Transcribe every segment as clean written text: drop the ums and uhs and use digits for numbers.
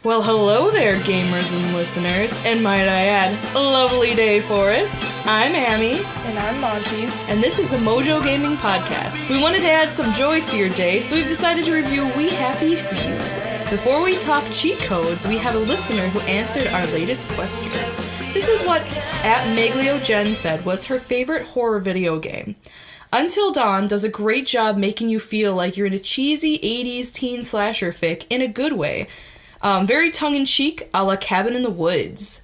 Well, hello there, gamers and listeners, and might I add, a lovely day for it. I'm Amy. And I'm Monty. And this is the MojoGaming podcast. We wanted to add some joy to your day, so we've decided to review We Happy Few. Before we talk cheat codes, we have a listener who answered our latest question. This is what @MaglioGen said was her favorite horror video game. Until Dawn does a great job making you feel like you're in a cheesy 80s teen slasher fic in a good way. Very tongue-in-cheek, a la Cabin in the Woods.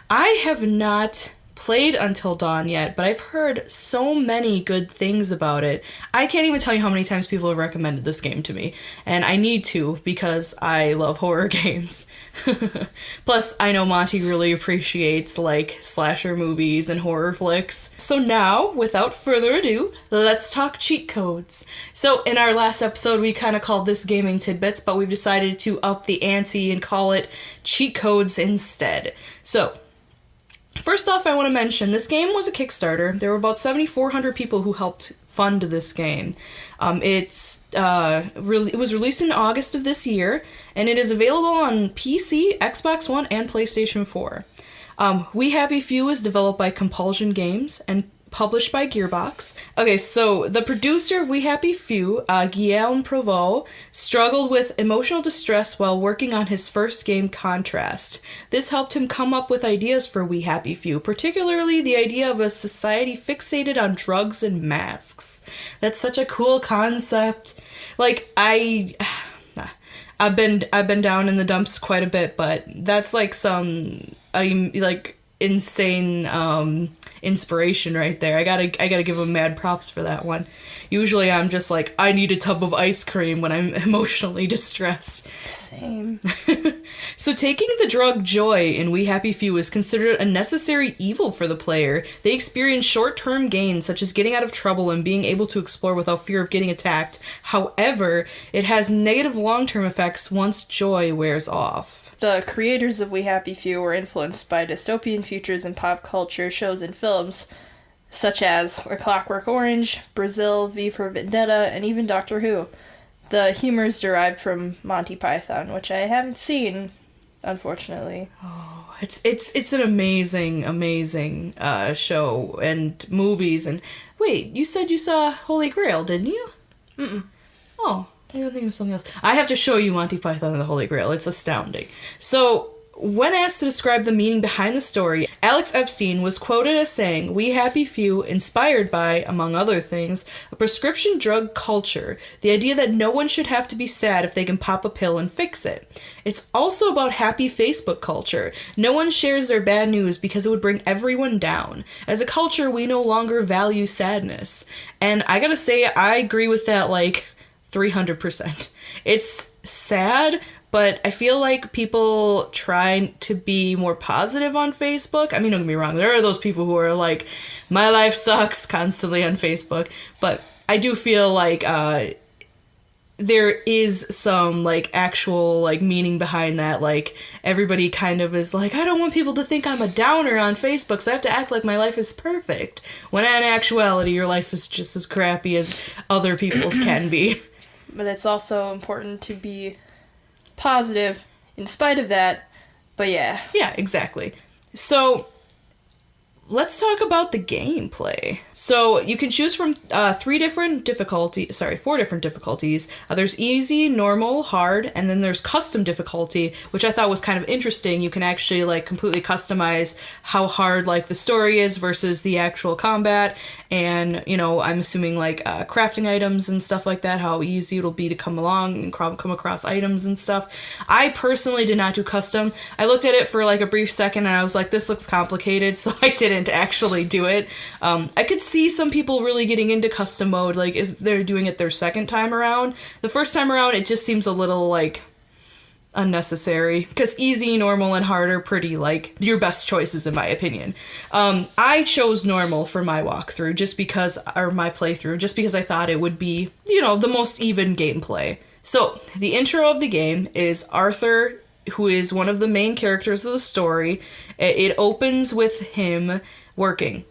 I have not played Until Dawn yet, but I've heard so many good things about it. I can't even tell you how many times people have recommended this game to me, and I need to because I love horror games. Plus, I know Monty really appreciates, like, slasher movies and horror flicks. So now, without further ado, let's talk cheat codes. So, in our last episode, we kind of called this Gaming Tidbits, but we've decided to up the ante and call it cheat codes instead. So, first off, I want to mention, this game was a Kickstarter. There were about 7,400 people who helped fund this game. It was released in August of this year, and it is available on PC, Xbox One, and PlayStation 4. We Happy Few is developed by Compulsion Games and published by Gearbox. Okay, so the producer of We Happy Few, Guillaume Provost, struggled with emotional distress while working on his first game, Contrast. This helped him come up with ideas for We Happy Few, particularly the idea of a society fixated on drugs and masks. That's such a cool concept. Like, I've been down in the dumps quite a bit, but that's like some insane inspiration right there. I gotta give him mad props for that one. Usually I'm just like, I need a tub of ice cream when I'm emotionally distressed. Same. So taking the drug joy in We Happy Few is considered a necessary evil for the player. They experience short-term gains, such as getting out of trouble and being able to explore without fear of getting attacked. However, it has negative long-term effects once joy wears off. The creators of We Happy Few were influenced by dystopian futures in pop culture shows and films, such as A Clockwork Orange, Brazil, V for Vendetta, and even Doctor Who. The humor is derived from Monty Python, which I haven't seen, unfortunately. Oh, it's an amazing show and movies. And wait, you said you saw Holy Grail, didn't you? Mm-mm. Oh. I don't think it was something else. I have to show you Monty Python and the Holy Grail. It's astounding. So, when asked to describe the meaning behind the story, Alex Epstein was quoted as saying, "We Happy Few, inspired by, among other things, a prescription drug culture, the idea that no one should have to be sad if they can pop a pill and fix it. It's also about happy Facebook culture. No one shares their bad news because it would bring everyone down. As a culture, we no longer value sadness." And I gotta say, I agree with that, 300%. It's sad, but I feel like people try to be more positive on Facebook. I mean, don't get me wrong, there are those people who are like, my life sucks, constantly on Facebook, but I do feel like there is some actual meaning behind that. Everybody kind of is like, I don't want people to think I'm a downer on Facebook, so I have to act like my life is perfect, when in actuality your life is just as crappy as other people's can be. But it's also important to be positive in spite of that, but yeah. Yeah, exactly. So, let's talk about the gameplay. So, you can choose from 4 different difficulties. There's easy, normal, hard, and then there's custom difficulty, which I thought was kind of interesting. You can actually, completely customize how hard, the story is versus the actual combat, and, I'm assuming, crafting items and stuff like that, how easy it'll be to come along and come across items and stuff. I personally did not do custom. I looked at it for, a brief second, and I was like, this looks complicated, so I didn't actually do it. I could see some people really getting into custom mode, if they're doing it their second time around. The first time around, it just seems a little, unnecessary, because easy, normal, and hard are pretty, your best choices, in my opinion. I chose normal for my walkthrough, my playthrough, just because I thought it would be, the most even gameplay. So, the intro of the game is Arthur, who is one of the main characters of the story. It opens with him working.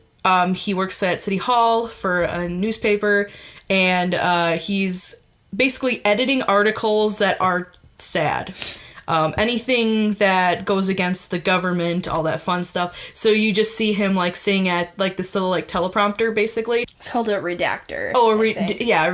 He works at City Hall for a newspaper, and he's basically editing articles that are sad. anything that goes against the government, all that fun stuff. So you just see him like sitting at like this little like teleprompter, basically. It's called a redactor. Oh,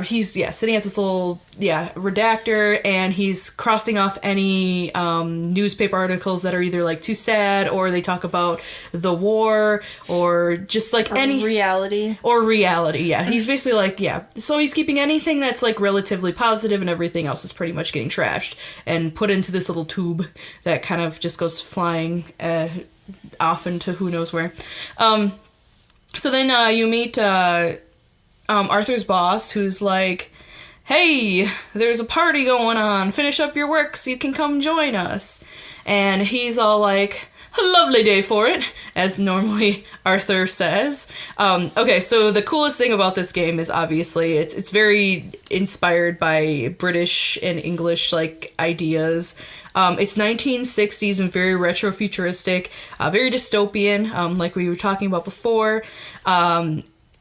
he's sitting at this little redactor, and he's crossing off any newspaper articles that are either like too sad, or they talk about the war, or just like any reality. Yeah, he's basically like so he's keeping anything that's like relatively positive, and everything else is pretty much getting trashed and put into this little tube that kind of just goes flying off into who knows where. So then you meet Arthur's boss, who's like, hey, there's a party going on. Finish up your work so you can come join us. And he's all like, a lovely day for it, as normally Arthur says. Okay, so the coolest thing about this game is obviously it's very inspired by British and English like ideas. It's 1960s and very retro-futuristic, very dystopian, like we were talking about before.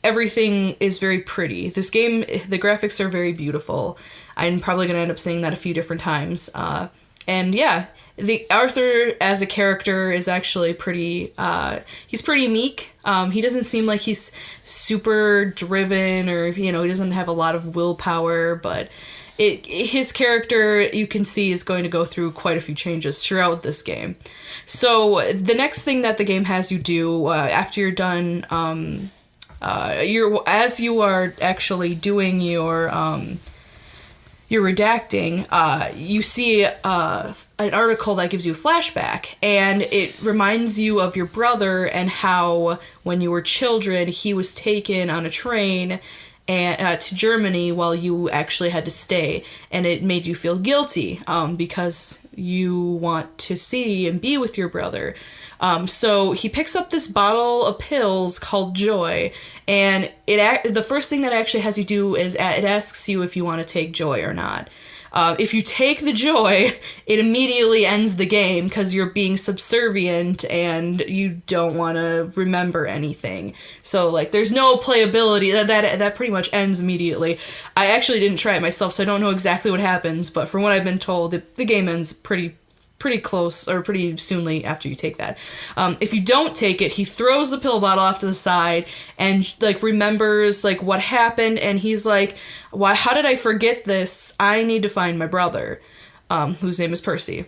Everything is very pretty. This game, the graphics are very beautiful. I'm probably going to end up saying that a few different times. And yeah, the Arthur as a character is actually pretty, he's pretty meek. He doesn't seem like he's super driven, or, he doesn't have a lot of willpower, but his character, you can see, is going to go through quite a few changes throughout this game. So the next thing that the game has you do, after you're done, as you are actually doing your redacting, you see an article that gives you a flashback, and it reminds you of your brother and how when you were children he was taken on a train and to Germany while you actually had to stay, and it made you feel guilty because you want to see and be with your brother. So he picks up this bottle of pills called Joy, and the first thing that actually has you do is it asks you if you want to take Joy or not. If you take the Joy, it immediately ends the game because you're being subservient and you don't want to remember anything. So, like, there's no playability. That pretty much ends immediately. I actually didn't try it myself, so I don't know exactly what happens, but from what I've been told, the game ends pretty close, or pretty soonly after you take that. If you don't take it, he throws the pill bottle off to the side and like remembers like what happened, and he's like, why, how did I forget this? I need to find my brother, whose name is Percy.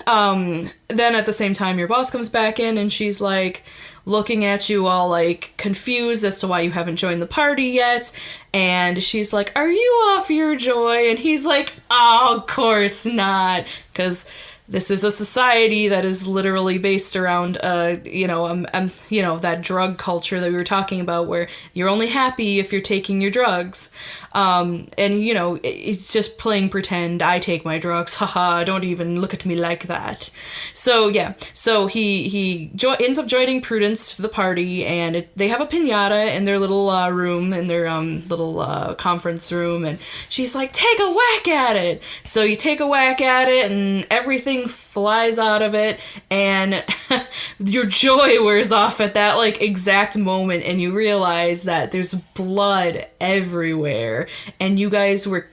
Then at the same time your boss comes back in, and she's like looking at you all like confused as to why you haven't joined the party yet, and she's like, are you off your Joy? And he's like, oh, of course not, because this is a society that is literally based around, that drug culture that we were talking about, where you're only happy if you're taking your drugs. It's just playing pretend. I take my drugs. Haha, don't even look at me like that. So, yeah. So he ends up joining Prudence for the party, and they have a piñata in their little room, in their little conference room, and she's like, take a whack at it! So you take a whack at it, and everything flies out of it, and your joy wears off at that like exact moment, and you realize that there's blood everywhere, and you guys were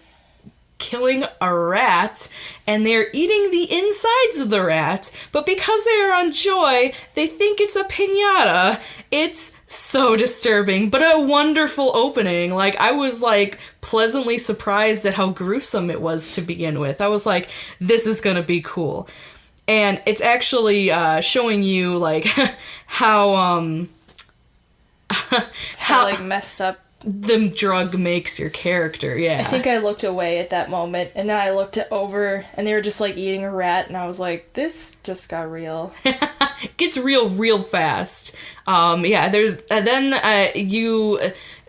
killing a rat, and they're eating the insides of the rat, but because they are on Joy, they think it's a piñata. It's so disturbing, but a wonderful opening. Like, I was like pleasantly surprised at how gruesome it was to begin with. I was like, this is gonna be cool. And it's actually showing you like how like messed up the drug makes your character. Yeah, I think I looked away at that moment, and then I looked over, and they were just like eating a rat, and I was like, this just got real. It gets real fast. You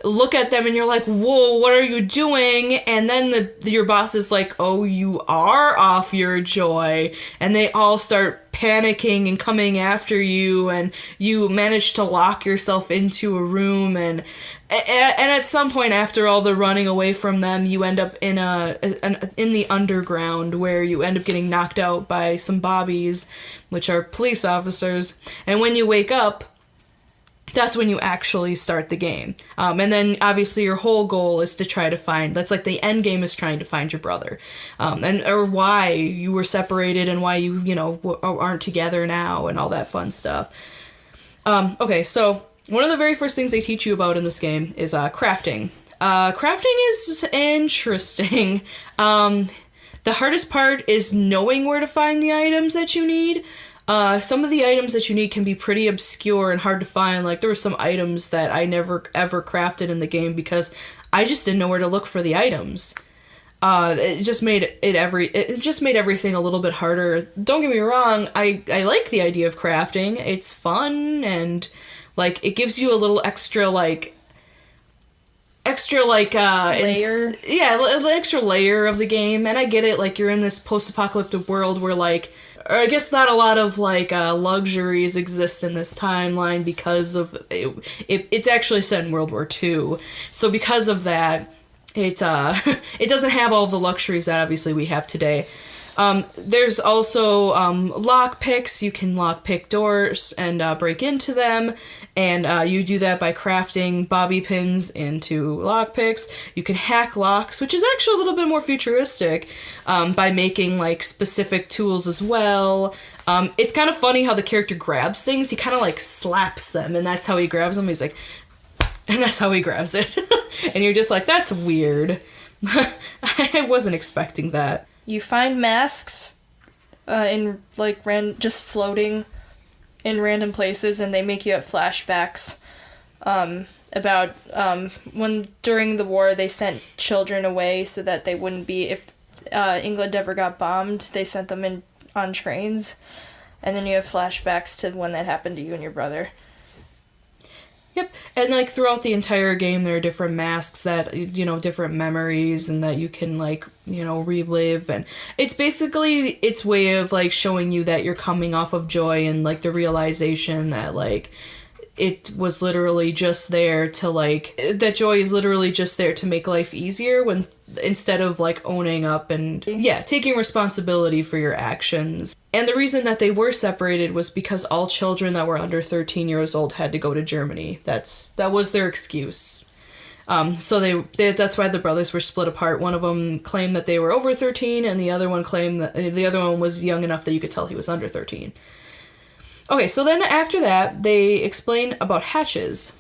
look at them and you're like, whoa, what are you doing? And then your boss is like, oh, you are off your Joy. And they all start panicking and coming after you, and you manage to lock yourself into a room, and at some point after all the running away from them, you end up in the underground, where you end up getting knocked out by some bobbies, which are police officers. And when you wake up, that's when you actually start the game. And then obviously your whole goal is to try to find, that's like the end game is trying to find your brother. Or why you were separated and why you aren't together now and all that fun stuff. Okay, so one of the very first things they teach you about in this game is crafting. Crafting is interesting. The hardest part is knowing where to find the items that you need. Some of the items that you need can be pretty obscure and hard to find. Like, there were some items that I never ever crafted in the game because I just didn't know where to look for the items. It just made everything a little bit harder. Don't get me wrong, I like the idea of crafting. It's fun and like it gives you a little extra layer. An extra layer of the game. And I get it, like, you're in this post-apocalyptic world where, like, or I guess not a lot of, like, luxuries exist in this timeline because of it's actually set in World War II. So because of that, it doesn't have all the luxuries that obviously we have today. There's also lock picks. You can lock pick doors and break into them, and you do that by crafting bobby pins into lock picks. You can hack locks, which is actually a little bit more futuristic, by making like specific tools as well. It's kind of funny how the character grabs things. He kind of like slaps them, and that's how he grabs them. He's like, and that's how he grabs it. And you're just like, that's weird. I wasn't expecting that. You find masks in like just floating in random places, and they make you have flashbacks about when during the war they sent children away so that they wouldn't be, if England ever got bombed, they sent them on trains, and then you have flashbacks to when that happened to you and your brother. Yep, and like throughout the entire game there are different masks that, different memories and that you can like, relive, and it's basically its way of like showing you that you're coming off of joy and like the realization that like it was literally just there to like, that joy is literally just there to make life easier when instead of like owning up and taking responsibility for your actions. And the reason that they were separated was because all children that were under 13 years old had to go to Germany. That was their excuse. So that's why the brothers were split apart. One of them claimed that they were over 13, and the other one claimed that the other one was young enough that you could tell he was under 13. Okay, so then after that, they explain about hatches.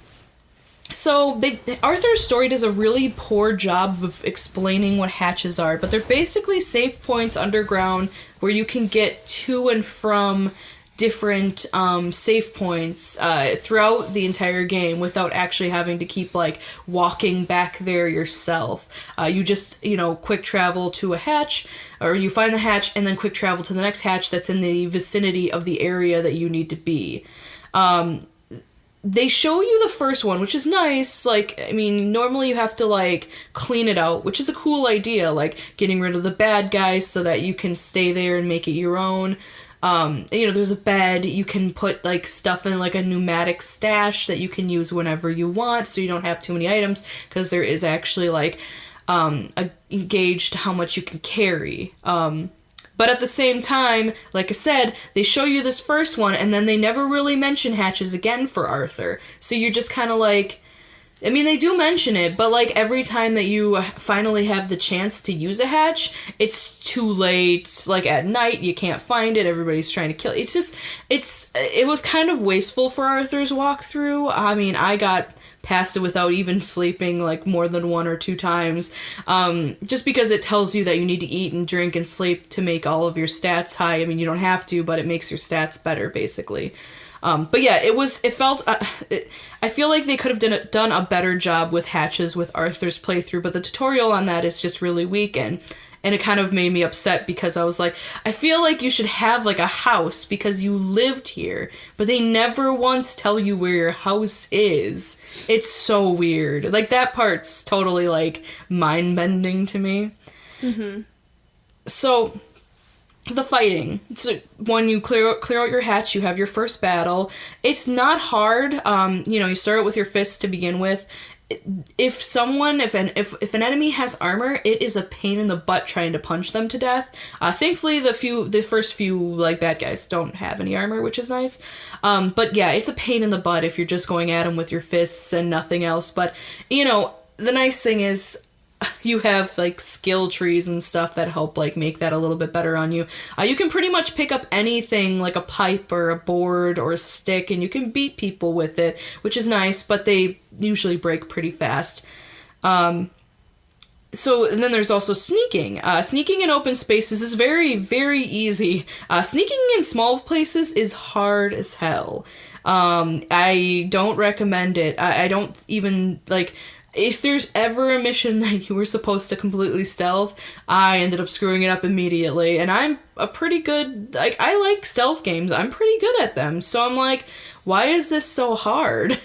So Arthur's story does a really poor job of explaining what hatches are, but they're basically safe points underground where you can get to and from different safe points throughout the entire game without actually having to keep like walking back there yourself. You just quick travel to a hatch, or you find the hatch and then quick travel to the next hatch that's in the vicinity of the area that you need to be. They show you the first one, which is nice. Like, I mean, normally you have to, like, clean it out, which is a cool idea, like, getting rid of the bad guys so that you can stay there and make it your own. There's a bed, you can put, like, stuff in, like, a pneumatic stash that you can use whenever you want, so you don't have too many items, because there is actually, like, a gauge to how much you can carry. But at the same time, like I said, they show you this first one, and then they never really mention hatches again for Arthur. So you're just kind of like, I mean, they do mention it, but like every time that you finally have the chance to use a hatch, it's too late. Like at night, you can't find it. Everybody's trying to kill it. It was kind of wasteful for Arthur's walkthrough. I mean, I got past it without even sleeping like more than 1 or 2 times, just because it tells you that you need to eat and drink and sleep to make all of your stats high. I mean, you don't have to, but it makes your stats better, basically. But yeah, I feel like they could have done a better job with hatches with Arthur's playthrough, but the tutorial on that is just really weak, and it kind of made me upset because I was like, I feel like you should have like a house because you lived here, but they never once tell you where your house is. It's so weird. Like that part's totally like mind-bending to me. Mm-hmm. So the fighting. So when you clear out your hatch, you have your first battle. It's not hard. You start out with your fists to begin with, if an enemy has armor, it is a pain in the butt trying to punch them to death. Thankfully, the first few like bad guys don't have any armor, which is nice. But yeah, it's a pain in the butt if you're just going at them with your fists and nothing else. But you know, the nice thing is you have like skill trees and stuff that help like make that a little bit better on you. You can pretty much pick up anything like a pipe or a board or a stick, and you can beat people with it, which is nice, but they usually break pretty fast. So, and then there's also sneaking. Sneaking in open spaces is very, very easy. Sneaking in small places is hard as hell. I don't recommend it. I don't even, like, if there's ever a mission that you were supposed to completely stealth, I ended up screwing it up immediately. And I'm a pretty good, like, I like stealth games. I'm pretty good at them. So I'm like, why is this so hard?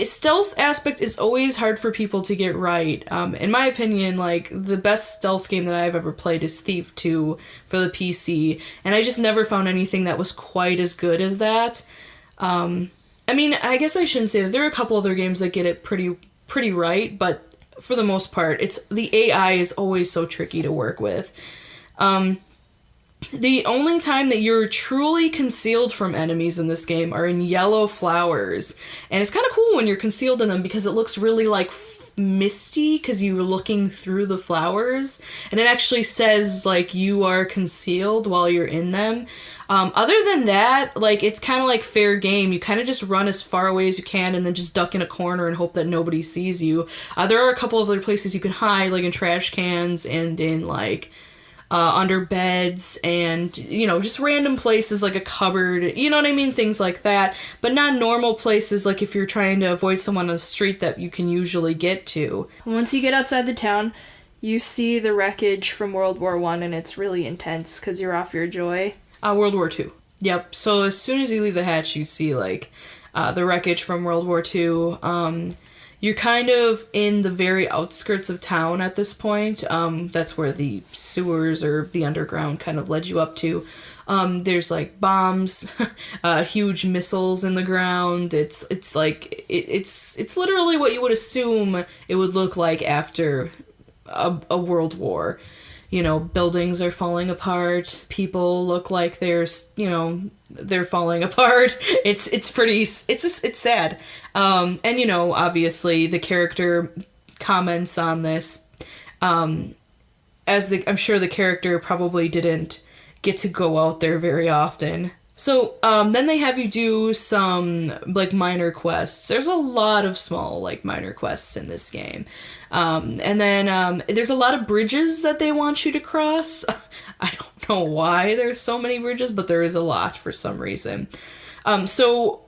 Stealth aspect is always hard for people to get right. In my opinion, like, the best stealth game that I've ever played is Thief 2 for the PC, and I just never found anything that was quite as good as that. I mean, I guess I shouldn't say that. There are a couple other games that get it pretty right, but for the most part, the AI is always so tricky to work with. The only time that you're truly concealed from enemies in this game are in yellow flowers. And it's kind of cool when you're concealed in them because it looks really like misty because you're looking through the flowers. And it actually says like you are concealed while you're in them. Other than that, like, it's kind of like fair game. You kind of just run as far away as you can and then just duck in a corner and hope that nobody sees you. There are a couple of other places you can hide, like in trash cans and in like under beds and, you know, just random places like a cupboard, you know what I mean? Things like that. But not normal places like if you're trying to avoid someone on the street that you can usually get to. Once you get outside the town, you see the wreckage from World War I, and it's really intense because you're off your joy. World War II. Yep. So as soon as you leave the hatch, you see like the wreckage from World War II. You're kind of in the very outskirts of town at this point. That's where the sewers or the underground kind of led you up to. There's like bombs, huge missiles in the ground. It's literally what you would assume it would look like after a world war. You know, buildings are falling apart. People look like they're falling apart. It's sad. And you know, obviously the character comments on this, I'm sure the character probably didn't get to go out there very often. So, then they have you do some, like, minor quests. There's a lot of small, like, minor quests in this game. And then, there's a lot of bridges that they want you to cross. I don't know why there's so many bridges, but there is a lot for some reason. So,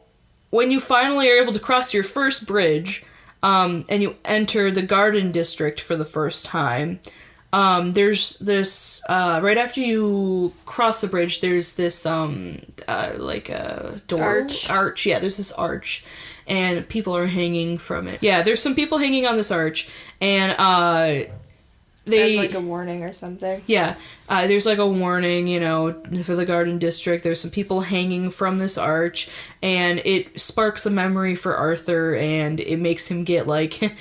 when you finally are able to cross your first bridge, and you enter the Garden District for the first time, there's this, right after you cross the bridge, there's this, like a door? Arch. Yeah, there's this arch, and people are hanging from it. Yeah, there's some people hanging on this arch, and, There's like a warning or something. Yeah, there's like a warning, you know, for the Garden District. There's some people hanging from this arch, and it sparks a memory for Arthur, and it makes him get, like,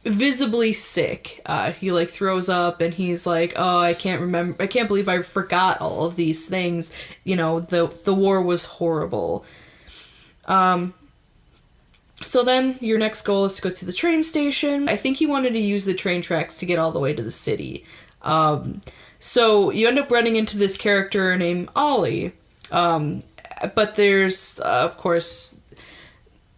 visibly sick. He, like, throws up, and he's like, oh, I can't believe I forgot all of these things. You know, the war was horrible. So then, your next goal is to go to the train station. I think he wanted to use the train tracks to get all the way to the city. So you end up running into this character named Ollie. But there's, of course,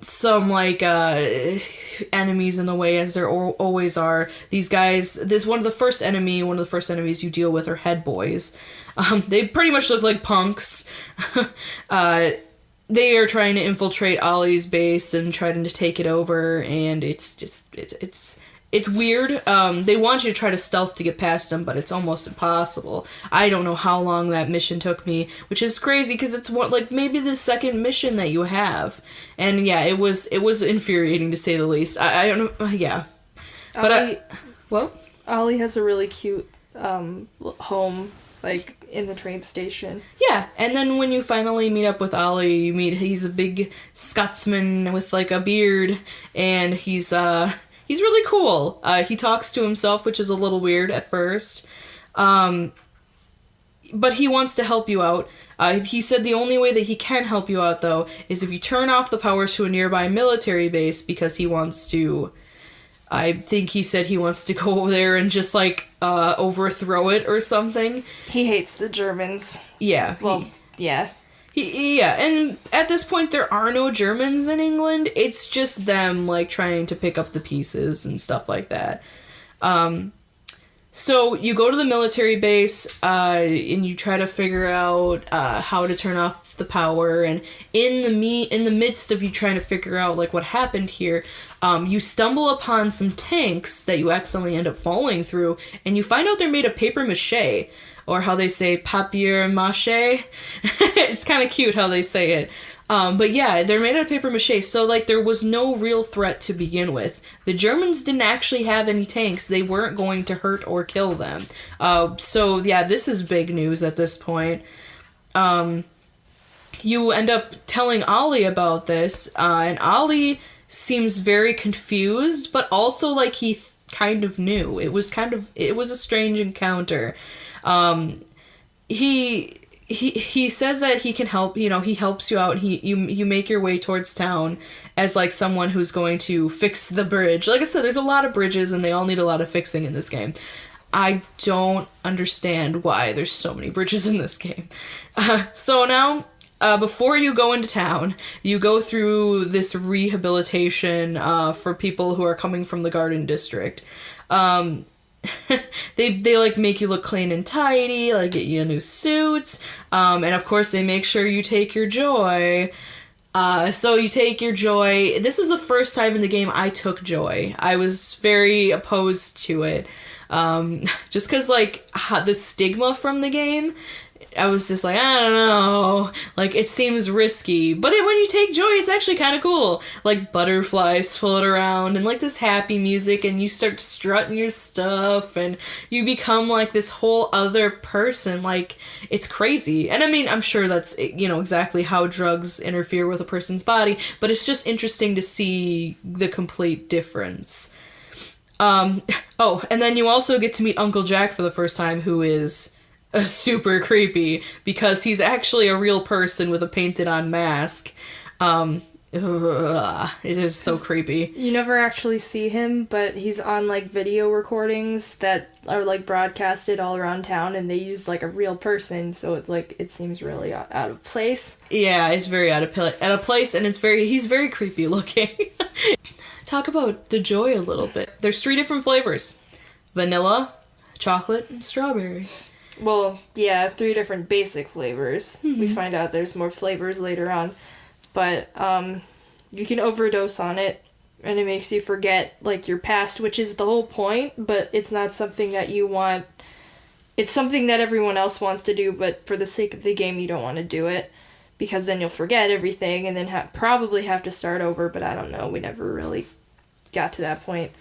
some, like, enemies in the way, as there always are. These guys, one of the first enemies you deal with are head boys. They pretty much look like punks. They are trying to infiltrate Ollie's base and trying to take it over, and it's weird. They want you to try to stealth to get past them, but it's almost impossible. I don't know how long that mission took me, which is crazy because it's maybe the second mission that you have, and yeah, it was infuriating to say the least. I don't know, yeah. But Ollie has a really cute home. like, in the train station. Yeah, and then when you finally meet up with Ollie, he's a big Scotsman with, like, a beard, and he's really cool. He talks to himself, which is a little weird at first. But he wants to help you out. He said the only way that he can help you out, though, is if you turn off the power to a nearby military base, because he wants to... I think he said he wants to go over there and just, like, overthrow it or something. He hates the Germans. Yeah. Well, yeah. Yeah, and at this point there are no Germans in England. It's just them, like, trying to pick up the pieces and stuff like that. So you go to the military base, and you try to figure out how to turn off the power, and in the midst of you trying to figure out, like, what happened here, you stumble upon some tanks that you accidentally end up falling through, and you find out they're made of paper mache, or how they say papier mâché. It's kind of cute how they say it. But yeah, they're made out of paper mache, so, like, there was no real threat to begin with. The Germans didn't actually have any tanks. They weren't going to hurt or kill them. So yeah, this is big news at this point. You end up telling Ollie about this, and Ollie seems very confused, but also, like, he kind of knew. It was a strange encounter. He says that he can help, he helps you out, and you make your way towards town as, like, someone who's going to fix the bridge. Like I said, there's a lot of bridges, and they all need a lot of fixing in this game. I don't understand why there's so many bridges in this game. So now, before you go into town, you go through this rehabilitation for people who are coming from the Garden District. They like make you look clean and tidy, like get you new suits, and of course they make sure you take your joy. So you take your joy. This is the first time in the game I took joy. I was very opposed to it, just because, like, the stigma from the game. I was just like, I don't know, like, it seems risky, but when you take joy, it's actually kind of cool. Like, butterflies float around, and, like, this happy music, and you start strutting your stuff, and you become, like, this whole other person. Like, it's crazy. And I mean, I'm sure that's, exactly how drugs interfere with a person's body, but it's just interesting to see the complete difference. And then you also get to meet Uncle Jack for the first time, who is super creepy, because he's actually a real person with a painted-on mask. It is so creepy. You never actually see him, but he's on, like, video recordings that are, like, broadcasted all around town, and they use, like, a real person, so it's, like, it seems really out of place. Yeah, it's very out of place, and he's very creepy looking. Talk about the joy a little bit. There's 3 different flavors: vanilla, chocolate, and strawberry. Well, yeah, 3 different basic flavors. Mm-hmm. We find out there's more flavors later on. But, you can overdose on it, and it makes you forget, like, your past, which is the whole point, but it's not something that you want. It's something that everyone else wants to do, but for the sake of the game, you don't want to do it, because then you'll forget everything, and then probably have to start over, but I don't know, we never really got to that point.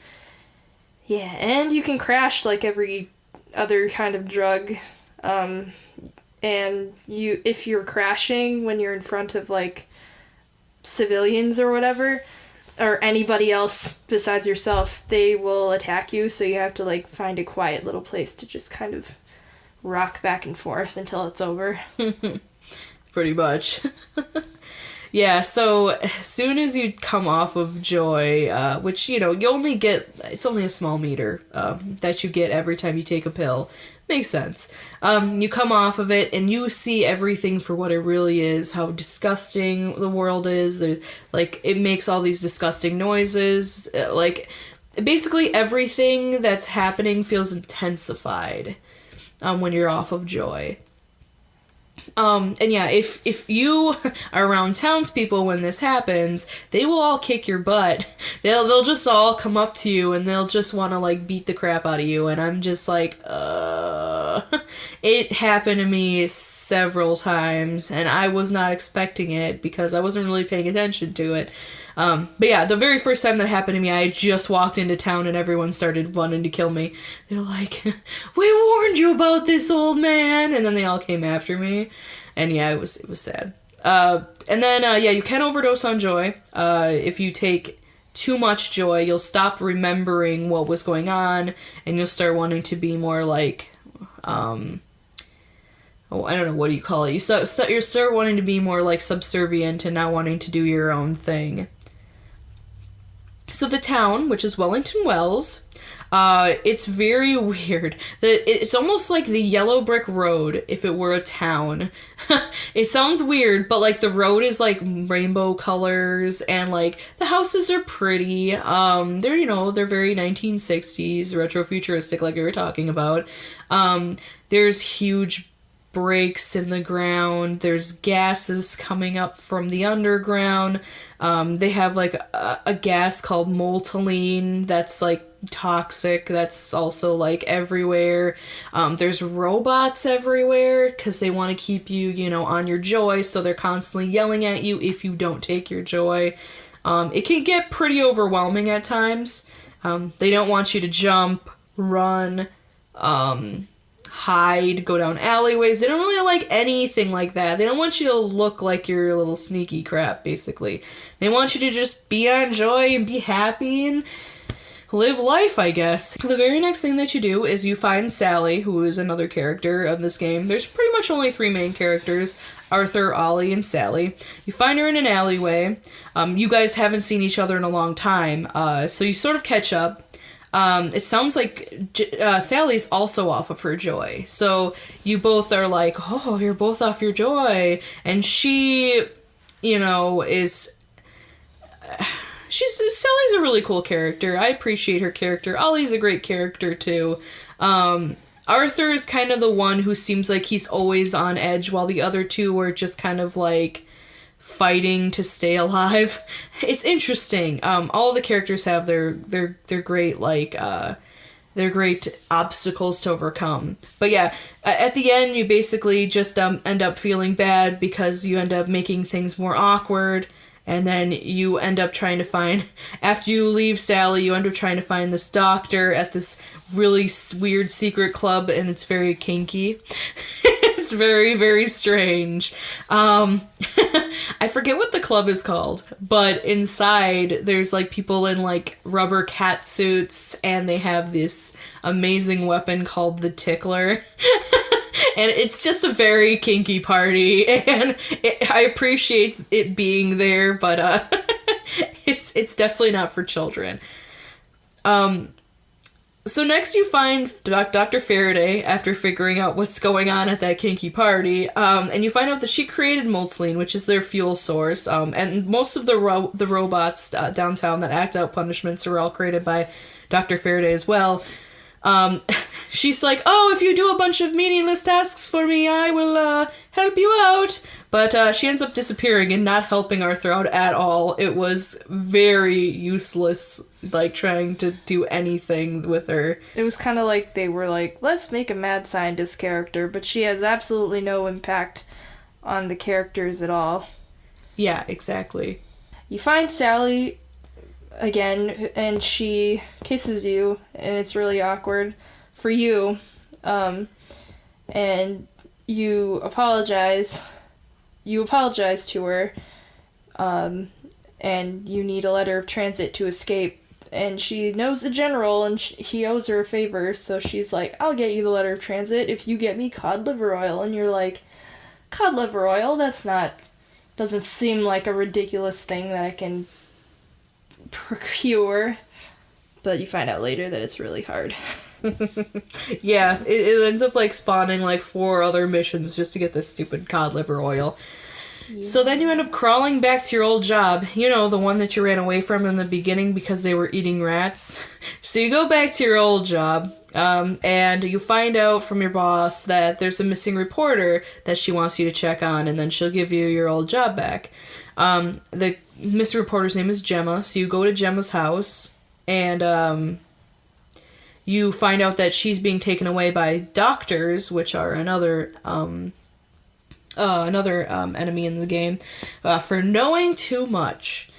Yeah, and you can crash, like, every other kind of drug, and if you're crashing when you're in front of, like, civilians or whatever, or anybody else besides yourself, they will attack you, so you have to, like, find a quiet little place to just kind of rock back and forth until it's over. Pretty much. Yeah, so as soon as you come off of joy, which, you only get, it's only a small meter that you get every time you take a pill. Makes sense. You come off of it, and you see everything for what it really is, how disgusting the world is. There's, like, it makes all these disgusting noises. Like, basically everything that's happening feels intensified when you're off of joy. And yeah, if you are around townspeople when this happens, they will all kick your butt. They'll just all come up to you, and they'll just want to, like, beat the crap out of you, and I'm just like, It happened to me several times, and I was not expecting it because I wasn't really paying attention to it. But yeah, the very first time that happened to me, I just walked into town and everyone started wanting to kill me. They're like, "We warned you about this, old man!" And then they all came after me. And yeah, it was sad. And then, yeah, you can overdose on joy. If you take too much joy, you'll stop remembering what was going on, and you'll start wanting to be more like, I don't know, what do you call it? You start wanting to be more like subservient and not wanting to do your own thing. So the town, which is Wellington Wells, it's very weird. It's almost like the yellow brick road if it were a town. It sounds weird, but like the road is like rainbow colors and like the houses are pretty. They're very 1960s, retro-futuristic like we were talking about. There's huge breaks in the ground. There's gases coming up from the underground. They have like a gas called molten that's like toxic. That's also like everywhere. There's robots everywhere because they want to keep you, on your joy. So they're constantly yelling at you if you don't take your joy. It can get pretty overwhelming at times. They don't want you to jump, run, hide, go down alleyways. They don't really like anything like that. They don't want you to look like you're a little sneaky crap, basically. They want you to just be on joy and be happy and live life, I guess. The very next thing that you do is you find Sally, who is another character of this game. There's pretty much only 3 main characters: Arthur, Ollie, and Sally. You find her in an alleyway. You guys haven't seen each other in a long time, so you sort of catch up. It sounds like Sally's also off of her joy. So you both are like, oh, you're both off your joy. And she, is... Sally's a really cool character. I appreciate her character. Ollie's a great character, too. Arthur is kind of the one who seems like he's always on edge, while the other two are just kind of like fighting to stay alive. It's interesting. All the characters have their great their great obstacles to overcome. But yeah, at the end you basically just end up feeling bad because you end up making things more awkward, and then you end up trying to find, after you leave Sally, you end up trying to find this doctor at this really weird secret club, and it's very kinky. It's very, very strange. I forget what the club is called, but inside there's like people in like rubber cat suits, and they have this amazing weapon called the tickler. And it's just a very kinky party, and I appreciate it being there, but it's definitely not for children. So next you find Dr. Faraday after figuring out what's going on at that kinky party, and you find out that she created Moltline, which is their fuel source, and most of the robots downtown that act out punishments are all created by Dr. Faraday as well. She's like, oh, if you do a bunch of meaningless tasks for me, I will help you out. But she ends up disappearing and not helping Arthur out at all. It was very useless, like, trying to do anything with her. It was kind of like they were like, let's make a mad scientist character, but she has absolutely no impact on the characters at all. Yeah, exactly. You find Sally again, and she kisses you, and it's really awkward for you, and you apologize to her, and you need a letter of transit to escape, and she knows the general, and he owes her a favor, so she's like, I'll get you the letter of transit if you get me cod liver oil, and you're like, cod liver oil? Doesn't seem like a ridiculous thing that I can procure, but you find out later that it's really hard. Yeah, it ends up like spawning like 4 other missions just to get this stupid cod liver oil. Yeah. So then you end up crawling back to your old job, the one that you ran away from in the beginning because they were eating rats. So you go back to your old job, and you find out from your boss that there's a missing reporter that she wants you to check on, and then she'll give you your old job back. The missing reporter's name is Gemma, so you go to Gemma's house, and you find out that she's being taken away by doctors, which are another enemy in the game, for knowing too much.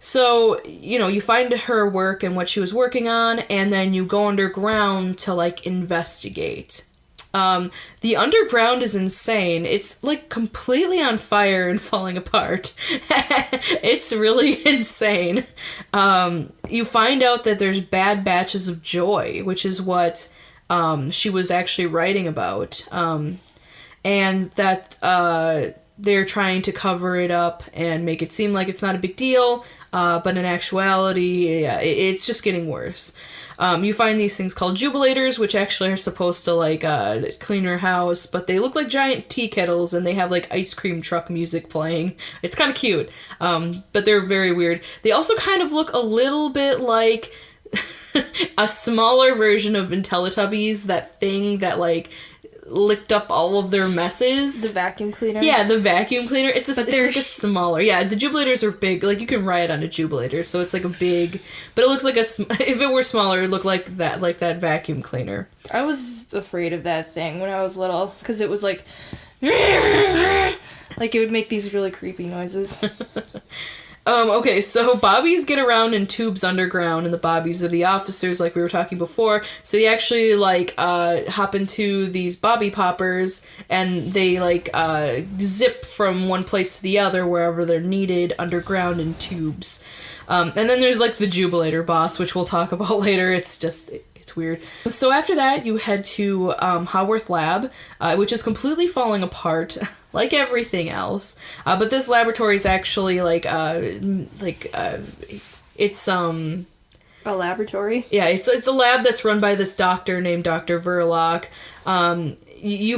So, you find her work and what she was working on, and then you go underground to, like, investigate. The underground is insane. It's, like, completely on fire and falling apart. It's really insane. You find out that there's bad batches of joy, which is what she was actually writing about. And that they're trying to cover it up and make it seem like it's not a big deal, but in actuality, it's just getting worse. You find these things called jubilators, which actually are supposed to, like, clean your house, but they look like giant tea kettles, and they have, like, ice cream truck music playing. It's kind of cute, but they're very weird. They also kind of look a little bit like a smaller version of Teletubbies, that thing that, like, licked up all of their messes. The vacuum cleaner? Yeah, the vacuum cleaner. It's like a smaller. Yeah, the jubilators are big. Like, you can ride on a jubilator, so it's like a big... But it looks like if it were smaller, it would look like that vacuum cleaner. I was afraid of that thing when I was little, because it was like... Like, it would make these really creepy noises. Okay, so bobbies get around in tubes underground, and the bobbies are the officers, like we were talking before. So they actually, like, hop into these bobby poppers, and they, like, zip from one place to the other wherever they're needed underground in tubes. And then there's, like, the Jubilator boss, which we'll talk about later. It's weird. So after that, you head to Haworth Lab, which is completely falling apart, like everything else. But this laboratory is actually it's a laboratory. Yeah, it's a lab that's run by this doctor named Dr. Verloc. You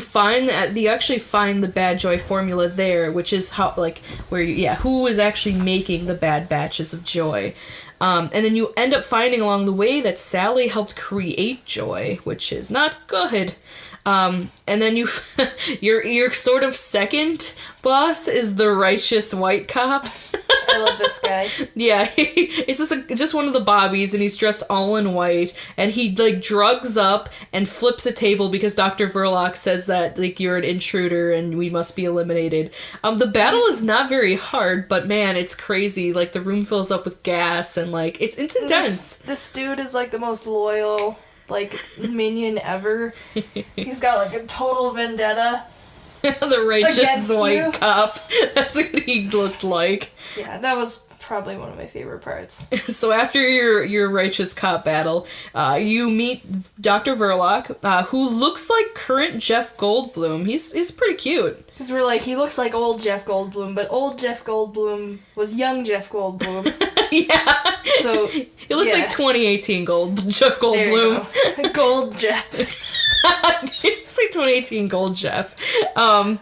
actually find the Bad Joy formula there, which is who is actually making the bad batches of joy. And then you end up finding along the way that Sally helped create joy, which is not good. And then your sort of second boss is the righteous white cop. I love this guy. Yeah, it's just one of the bobbies, and he's dressed all in white, and he, like, drugs up and flips a table because Dr. Verloc says that, like, you're an intruder and we must be eliminated. The battle is not very hard, but man, it's crazy. Like, the room fills up with gas, and, like, it's intense. This dude is, like, the most loyal, like, minion ever. He's got, like, a total vendetta. The righteous white cop. That's what he looked like. Yeah, that was probably one of my favorite parts. So after your righteous cop battle, you meet Dr. Verloc, who looks like current Jeff Goldblum. He's pretty cute. Because we're like, he looks like old Jeff Goldblum, but old Jeff Goldblum was young Jeff Goldblum. Yeah. So it looks like 2018 Jeff Goldblum. There you go. Gold Jeff. It's like 2018 Gold Jeff.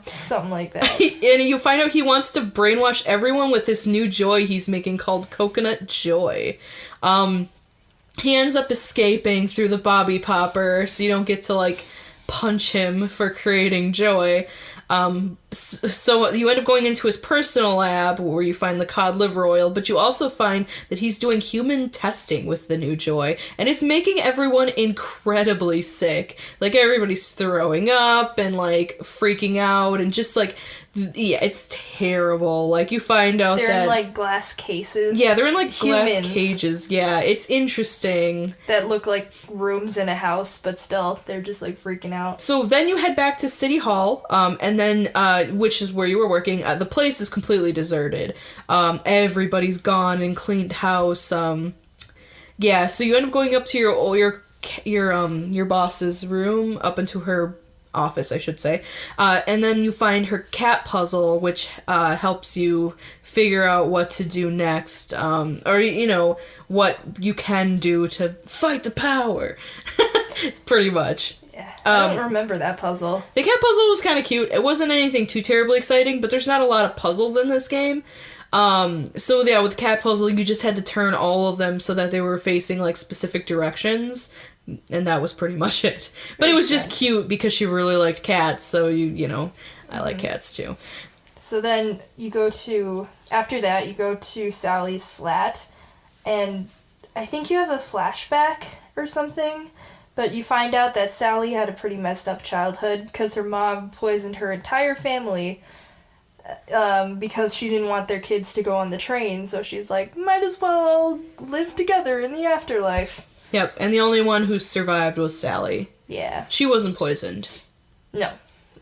Something like that. And you find out he wants to brainwash everyone with this new joy he's making called Coconut Joy. He ends up escaping through the Bobby Popper, so you don't get to, like, punch him for creating joy. So you end up going into his personal lab where you find the cod liver oil, but you also find that he's doing human testing with the new joy, and it's making everyone incredibly sick. Like, everybody's throwing up and, like, freaking out, and just, like, yeah, it's terrible. Like, you find out they're in, like, glass cases. Yeah, they're in, like, glass cages. Yeah, it's interesting. That look like rooms in a house, but still, they're just, like, freaking out. So then you head back to City Hall, and then, which is where you were working. The place is completely deserted. Everybody's gone and cleaned house. Yeah, so you end up going up to your boss's room, up into her office, I should say. And then you find her cat puzzle, which helps you figure out what to do next, or, you know, what you can do to fight the power. Pretty much. Yeah, I don't remember that puzzle. The cat puzzle was kind of cute. It wasn't anything too terribly exciting, but there's not a lot of puzzles in this game. So yeah, with the cat puzzle, you just had to turn all of them so that they were facing, like, specific directions. And that was pretty much it. But it was just cute because she really liked cats, so you know, I like cats too. So then after that, you go to Sally's flat, and I think you have a flashback or something But you find out that Sally had a pretty messed up childhood because her mom poisoned her entire family because she didn't want their kids to go on the train. So she's like, might as well live together in the afterlife. Yep, and the only one who survived was Sally. Yeah. She wasn't poisoned. No.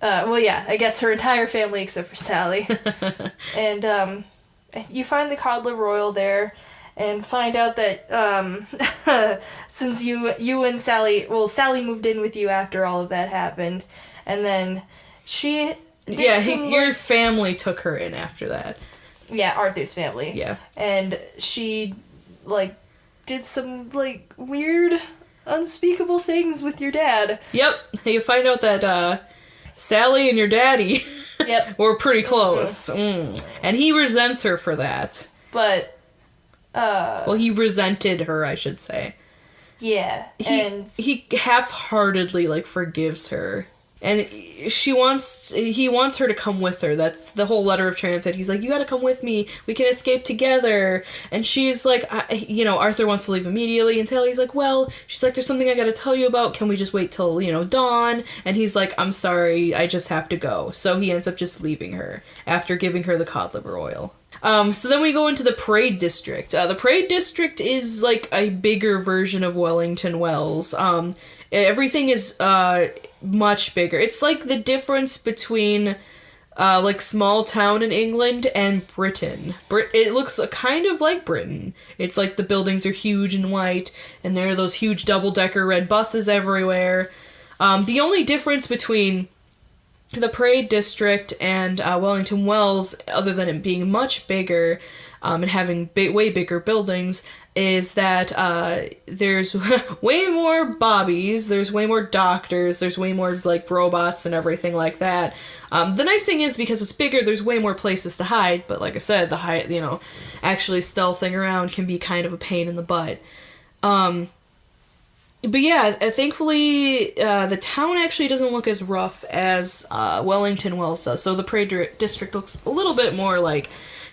Well, yeah, I guess her entire family except for Sally. And you find the Codler Royal there. And find out that since you and Sally... Well, Sally moved in with you after all of that happened. And then she... your family took her in after that. Yeah, Arthur's family. Yeah. And she, did some, weird, unspeakable things with your dad. Yep. You find out that Sally and your daddy were pretty close. And he resents her for that. But... well, he resented her, I should say. Yeah, he half-heartedly, forgives her. And he wants her to come with her. That's the whole letter of transit. He's like, you gotta come with me. We can escape together. And she's like, Arthur wants to leave immediately. And Sally's like, well, she's like, there's something I gotta tell you about. Can we just wait till, dawn? And he's like, I'm sorry, I just have to go. So he ends up just leaving her after giving her the cod liver oil. So then we go into the Parade District. The Parade District is, a bigger version of Wellington Wells. Everything is, much bigger. It's, the difference between, small town in England and Britain. It looks kind of like Britain. It's, the buildings are huge and white, and there are those huge double-decker red buses everywhere. The only difference between the Parade District and Wellington Wells, other than it being much bigger and having way bigger buildings, is that there's way more bobbies, there's way more doctors, there's way more robots and everything like that. The nice thing is, because it's bigger, there's way more places to hide, but like I said, actually stealthing around can be kind of a pain in the butt. But yeah, thankfully, the town actually doesn't look as rough as Wellington Wells does, so the Parade District looks a little bit more,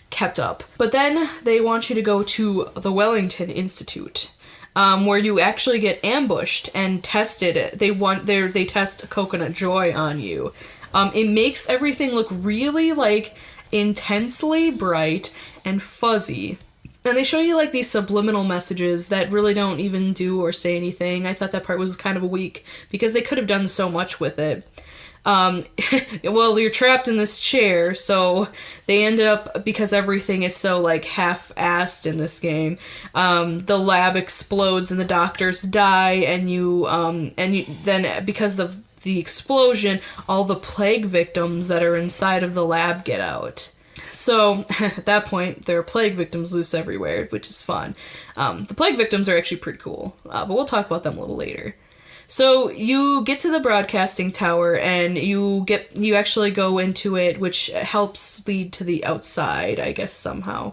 kept up. But then they want you to go to the Wellington Institute, where you actually get ambushed and tested. They test Coconut Joy on you. It makes everything look really, intensely bright and fuzzy. And they show you, these subliminal messages that really don't even do or say anything. I thought that part was kind of weak, because they could have done so much with it. Well, you're trapped in this chair, so they ended up, because everything is so, half-assed in this game, the lab explodes and the doctors die, and then, because of the explosion, all the plague victims that are inside of the lab get out. So, at that point, there are plague victims loose everywhere, which is fun. The plague victims are actually pretty cool, but we'll talk about them a little later. So, you get to the broadcasting tower, and you actually go into it, which helps lead to the outside, I guess, somehow.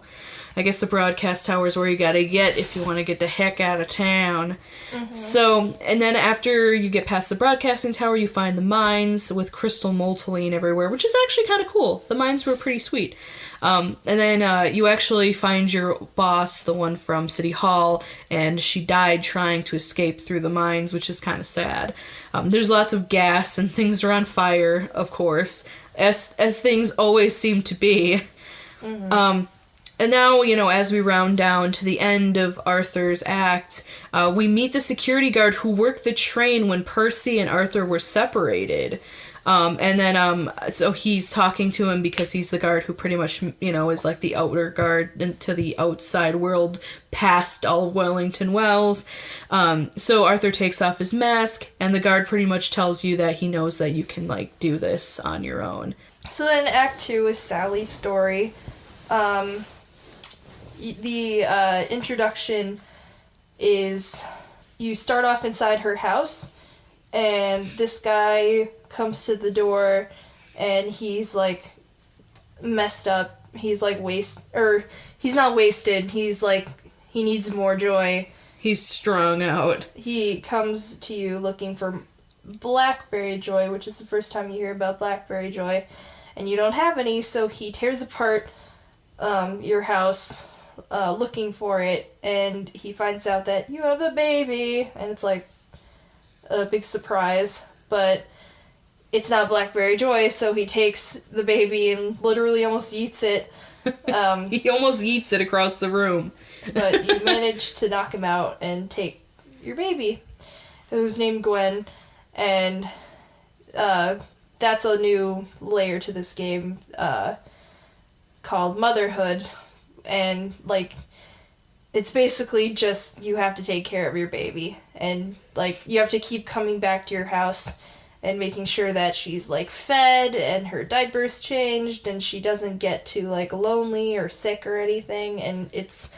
I guess the broadcast tower is where you gotta get if you want to get the heck out of town. Mm-hmm. So, and then after you get past the broadcasting tower, you find the mines with crystal molteline everywhere, which is actually kind of cool. The mines were pretty sweet. And then you actually find your boss, the one from City Hall, and she died trying to escape through the mines, which is kind of sad. There's lots of gas and things are on fire, of course, as things always seem to be. Mm-hmm. And now, as we round down to the end of Arthur's act, we meet the security guard who worked the train when Percy and Arthur were separated. And then, so he's talking to him because he's the guard who pretty much, is the outer guard into the outside world past all of Wellington Wells. So Arthur takes off his mask, and the guard pretty much tells you that he knows that you can, do this on your own. So then Act 2 is Sally's story. The introduction is you start off inside her house, and this guy comes to the door, and he's messed up. He's he's not wasted. He's he needs more joy. He's strung out. He comes to you looking for Blackberry Joy, which is the first time you hear about Blackberry Joy, and you don't have any, so he tears apart your house looking for it, and he finds out that you have a baby, and it's a big surprise, but it's not Blackberry Joy, so he takes the baby and literally almost eats it. He almost eats it across the room. But you manage to knock him out and take your baby, who's named Gwen, and that's a new layer to this game called Motherhood, and like it's basically just you have to take care of your baby, and like you have to keep coming back to your house and making sure that she's like fed and her diaper's changed and she doesn't get too like lonely or sick or anything, and it's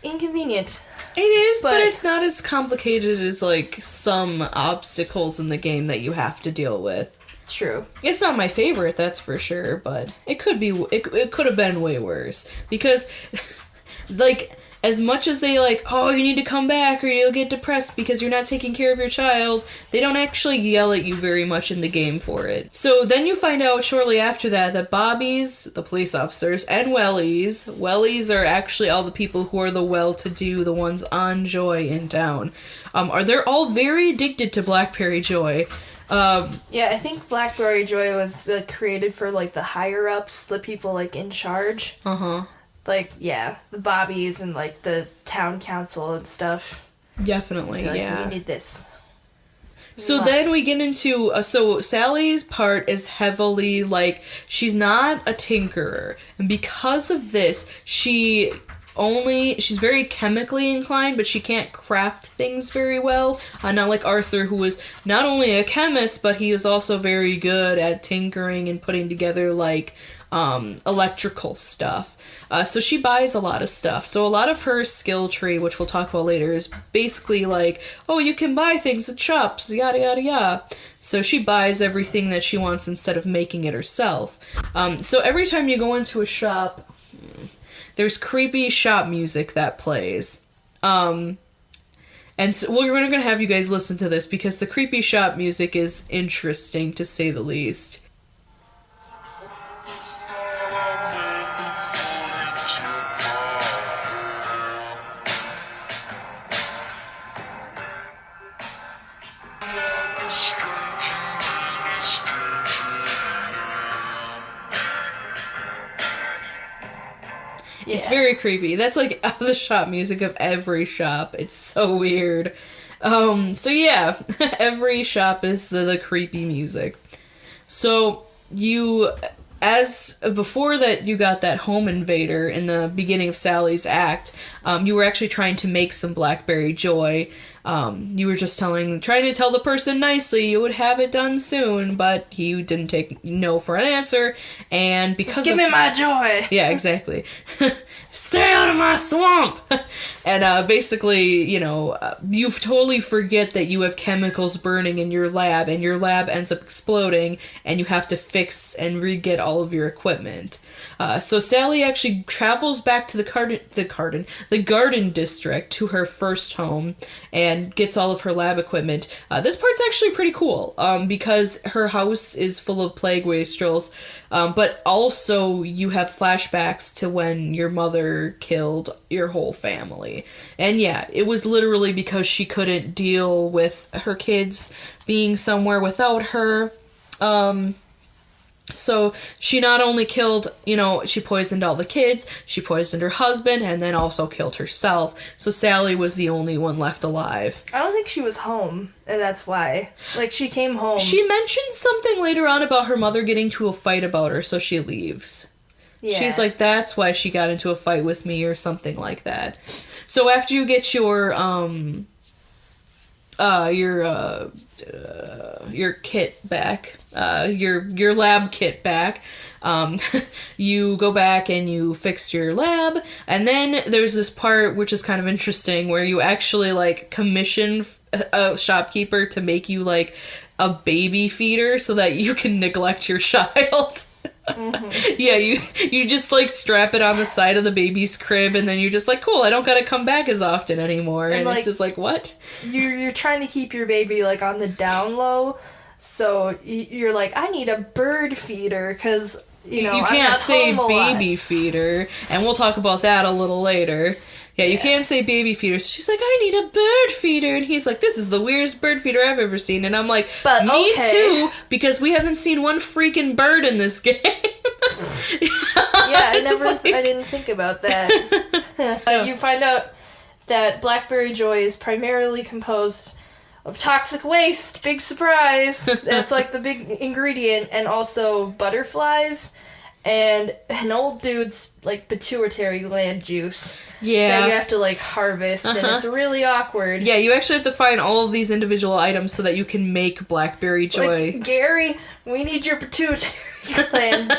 inconvenient. It is, but it's not as complicated as like some obstacles in the game that you have to deal with. True. It's not my favorite, that's for sure, but it could be. It could have been way worse because, like, as much as they like, oh, you need to come back or you'll get depressed because you're not taking care of your child, they don't actually yell at you very much in the game for it. So then you find out shortly after that Bobbies, the police officers, and Wellies are actually all the people who are the well-to-do, the ones on Joy in town. They're all very addicted to Blackberry Joy. Yeah, I think Blackberry Joy was created for like the higher-ups, the people like in charge. Uh-huh. Like, yeah, the Bobbies and, like, the town council and stuff. Definitely, like, yeah. We need this. So then we get into... so Sally's part is heavily, like, she's not a tinkerer. And because of this, she's very chemically inclined, but she can't craft things very well. Not like Arthur, who is not only a chemist, but he is also very good at tinkering and putting together, like, electrical stuff. So she buys a lot of stuff. So a lot of her skill tree, which we'll talk about later, is basically like, oh, you can buy things at shops, yada yada yada. So she buys everything that she wants instead of making it herself. So every time you go into a shop, there's creepy shop music that plays. And so we're going to have you guys listen to this because the creepy shop music is interesting, to say the least. Yeah. It's very creepy. That's like the shop music of every shop. It's so weird. So yeah, every shop is the creepy music. So before that you got that home invader in the beginning of Sally's act, you were actually trying to make some Blackberry Joy. You were just trying to tell the person nicely you would have it done soon, but he didn't take no for an answer, and because Just give me my joy! Yeah, exactly. Stay out of my swamp! And basically, you totally forget that you have chemicals burning in your lab, and your lab ends up exploding, and you have to fix and re-get all of your equipment. So Sally actually travels back to the garden district, to her first home, and gets all of her lab equipment. This part's actually pretty cool, because her house is full of plague wastrels, but also you have flashbacks to when your mother killed your whole family. And yeah, it was literally because she couldn't deal with her kids being somewhere without her. So she not only killed, she poisoned all the kids, she poisoned her husband, and then also killed herself. So Sally was the only one left alive. I don't think she was home, and that's why. Like, she came home. She mentioned something later on about her mother getting into a fight about her, so she leaves. Yeah. She's like, that's why she got into a fight with me, or something like that. So after you get your kit back, your lab kit back, you go back and you fix your lab, and then there's this part which is kind of interesting where you actually like commission a shopkeeper to make you like a baby feeder so that you can neglect your child. Mm-hmm. Yeah, you just like strap it on the side of the baby's crib, and then you're just like, cool, I don't gotta come back as often anymore. And like, it's just like, what? You're trying to keep your baby like on the down low, so you're like, I need a bird feeder because you can't say baby feeder, and we'll talk about that a little later. Yeah, you can't say baby feeder. So she's like, I need a bird feeder. And he's like, this is the weirdest bird feeder I've ever seen. And I'm like, but me too, because we haven't seen one freaking bird in this game. Yeah, I didn't think about that. You find out that Blackberry Joy is primarily composed of toxic waste. Big surprise. That's like the big ingredient. And also butterflies and an old dude's like pituitary gland juice. Yeah. That you have to like harvest, and it's really awkward. Yeah, you actually have to find all of these individual items so that you can make Blackberry Joy. Like, Gary, we need your pituitary gland.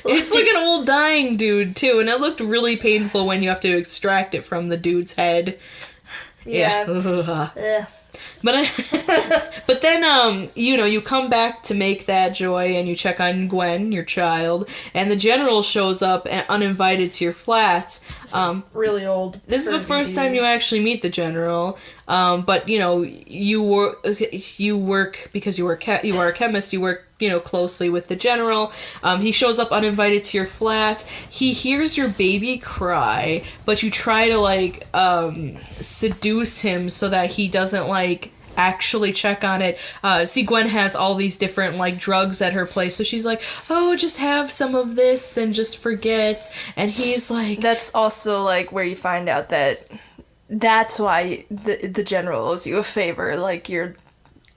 It's like an old dying dude too, and it looked really painful when you have to extract it from the dude's head. Yeah. But then, you come back to make that joy and you check on Gwen, your child, and the general shows up uninvited to your flats. Really old. This is the first time you actually meet the general. But, you work because you are a chemist, you work, closely with the general. He shows up uninvited to your flat. He hears your baby cry, but you try to, seduce him so that he doesn't, actually check on it. See, Gwen has all these different, drugs at her place, so she's like, oh, just have some of this and just forget. And he's like... That's also, where you find out that that's why the general owes you a favor. You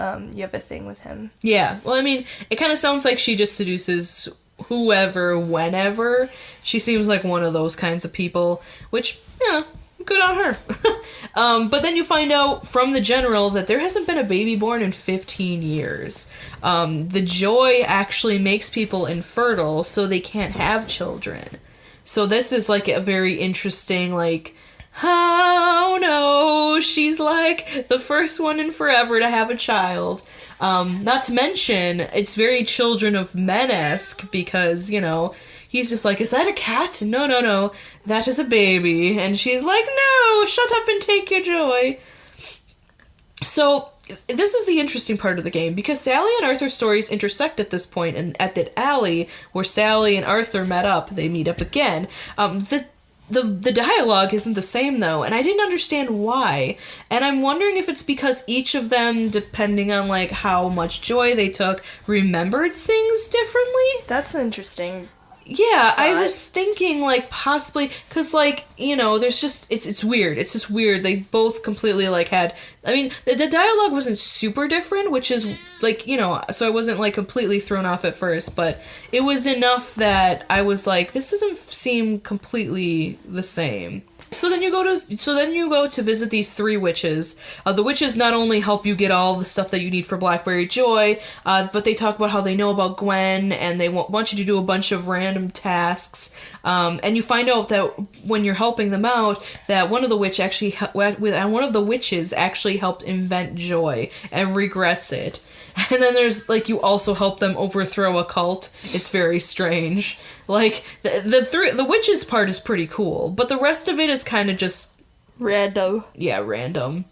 have a thing with him. Yeah. Well, I mean, it kind of sounds like she just seduces whoever, whenever. She seems like one of those kinds of people, which, yeah, good on her. But then you find out from the general that there hasn't been a baby born in 15 years. The joy actually makes people infertile, so they can't have children. So this is, a very interesting, oh no, she's the first one in forever to have a child. Not to mention, it's very Children of Men-esque because, he's just like, is that a cat? No, that is a baby. And she's like, no, shut up and take your joy. So, this is the interesting part of the game, because Sally and Arthur's stories intersect at this point, and at the alley where Sally and Arthur met up, they meet up again. The dialogue isn't the same, though, and I didn't understand why. And I'm wondering if it's because each of them, depending on, how much joy they took, remembered things differently? That's interesting. Yeah, I was thinking, possibly, because, there's just, it's weird. It's just weird. They both completely, had, I mean, the dialogue wasn't super different, which is, so I wasn't, completely thrown off at first, but it was enough that I was like, this doesn't seem completely the same. So then you go to visit these three witches. The witches not only help you get all the stuff that you need for Blackberry Joy, but they talk about how they know about Gwen, and they want you to do a bunch of random tasks. And you find out that when you're helping them out, that one of the witches actually helped invent joy and regrets it. And then there's, you also help them overthrow a cult. It's very strange. The witches part is pretty cool, but the rest of it is kind of just... Random. Yeah, random.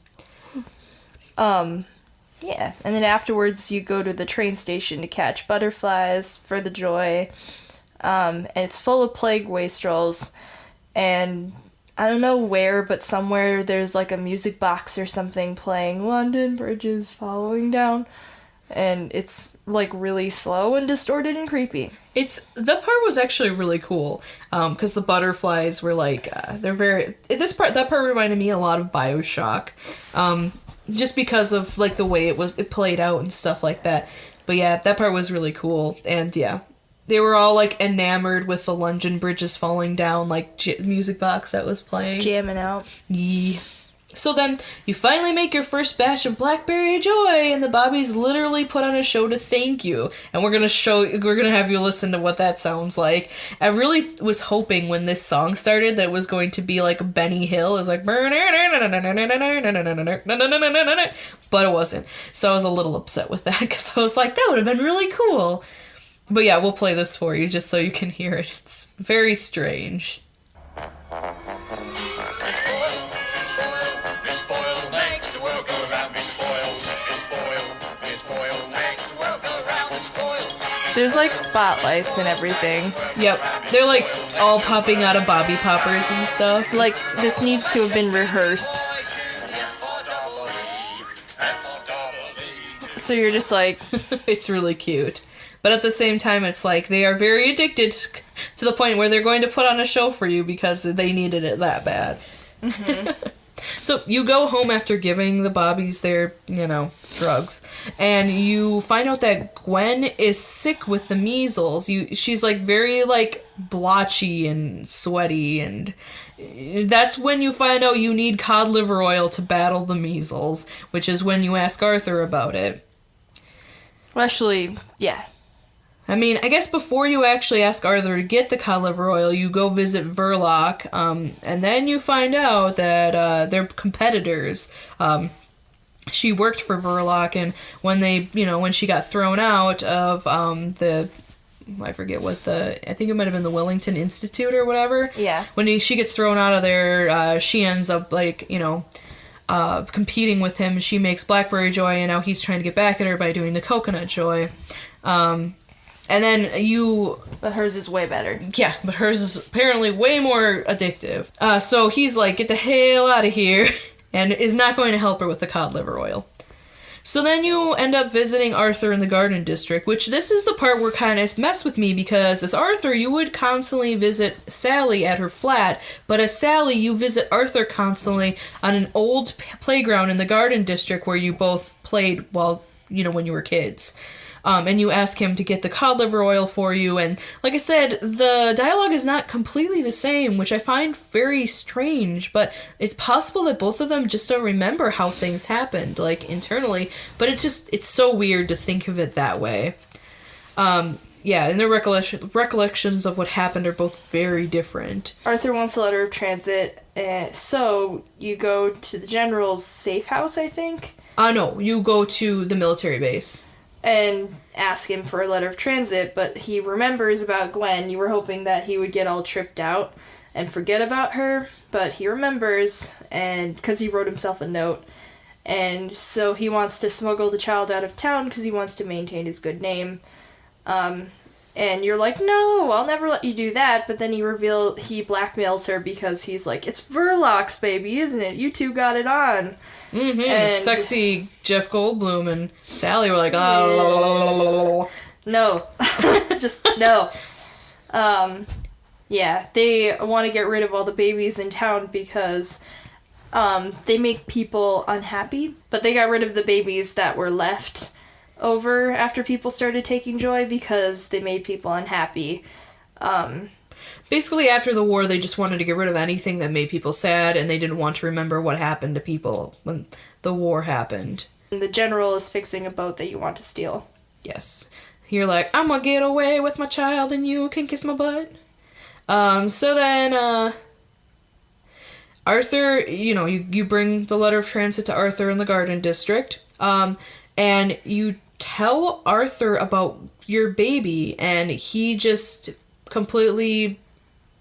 Yeah. And then afterwards you go to the train station to catch butterflies for the joy. And it's full of plague wastrels. And I don't know where, but somewhere there's, a music box or something playing London Bridges Following Down. And it's, really slow and distorted and creepy. That part was actually really cool, because the butterflies were, that part reminded me a lot of BioShock, just because of, the way it played out and stuff like that. But yeah, that part was really cool, and yeah. They were all, enamored with the London Bridges Falling Down, music box that was playing. Just jamming out. Yeah. So then, you finally make your first batch of Blackberry Joy, and the Bobbies literally put on a show to thank you. And we're gonna have you listen to what that sounds like. I really was hoping when this song started that it was going to be like Benny Hill. It was like... But it wasn't. So I was a little upset with that, because I was like, that would have been really cool. But yeah, we'll play this for you, just so you can hear it. It's very strange. Makes the world go round, Miss Boyle, Miss Boyle, Miss Boyle, makes the world go round, Miss Boyle. There's like spotlights and everything. Yep. They're like all popping out of bobby poppers and stuff. Like, this needs to have been rehearsed. So you're just like... It's really cute. But at the same time, it's like they are very addicted to the point where they're going to put on a show for you because they needed it that bad. Mm-hmm. So you go home after giving the bobbies their, drugs, and you find out that Gwen is sick with the measles. She's like very like blotchy and sweaty, and that's when you find out you need cod liver oil to battle the measles, which is when you ask Arthur about it. Well, actually, yeah. I mean, I guess before you actually ask Arthur to get the cod liver oil, you go visit Verloc, and then you find out that they're competitors. She worked for Verloc, and when she got thrown out of I forget what I think it might have been the Wellington Institute or whatever. Yeah. When she gets thrown out of there, she ends up competing with him. She makes Blackberry Joy, and now he's trying to get back at her by doing the Coconut Joy. And then But hers is way better. Yeah, but hers is apparently way more addictive. So he's like, get the hell out of here, and is not going to help her with the cod liver oil. So then you end up visiting Arthur in the Garden District, which this is the part where kind of messed with me, because as Arthur, you would constantly visit Sally at her flat, but as Sally, you visit Arthur constantly on an old playground in the Garden District where you both played while, when you were kids. And you ask him to get the cod liver oil for you, and like I said, the dialogue is not completely the same, which I find very strange, but it's possible that both of them just don't remember how things happened, like, internally, but it's so weird to think of it that way. And their recollections of what happened are both very different. Arthur wants a letter of transit, so you go to the General's safe house, I think? No, you go to the military base. And ask him for a letter of transit, but he remembers about Gwen. You were hoping that he would get all tripped out and forget about her, but he remembers, and because he wrote himself a note, and so he wants to smuggle the child out of town because he wants to maintain his good name. And you're like, no, I'll never let you do that, but then he blackmails her because he's like, it's Verloc's baby, isn't it? You two got it on. Mm-hmm. And sexy Jeff Goldblum and Sally were like, oh. No. Just no. They want to get rid of all the babies in town because they make people unhappy, but they got rid of the babies that were left over after people started taking Joy because they made people unhappy. Basically, after the war, they just wanted to get rid of anything that made people sad, and they didn't want to remember what happened to people when the war happened. The General is fixing a boat that you want to steal. Yes. You're like, I'm gonna get away with my child, and you can kiss my butt. So then, Arthur, you bring the letter of transit to Arthur in the Garden District, and you tell Arthur about your baby, and he just completely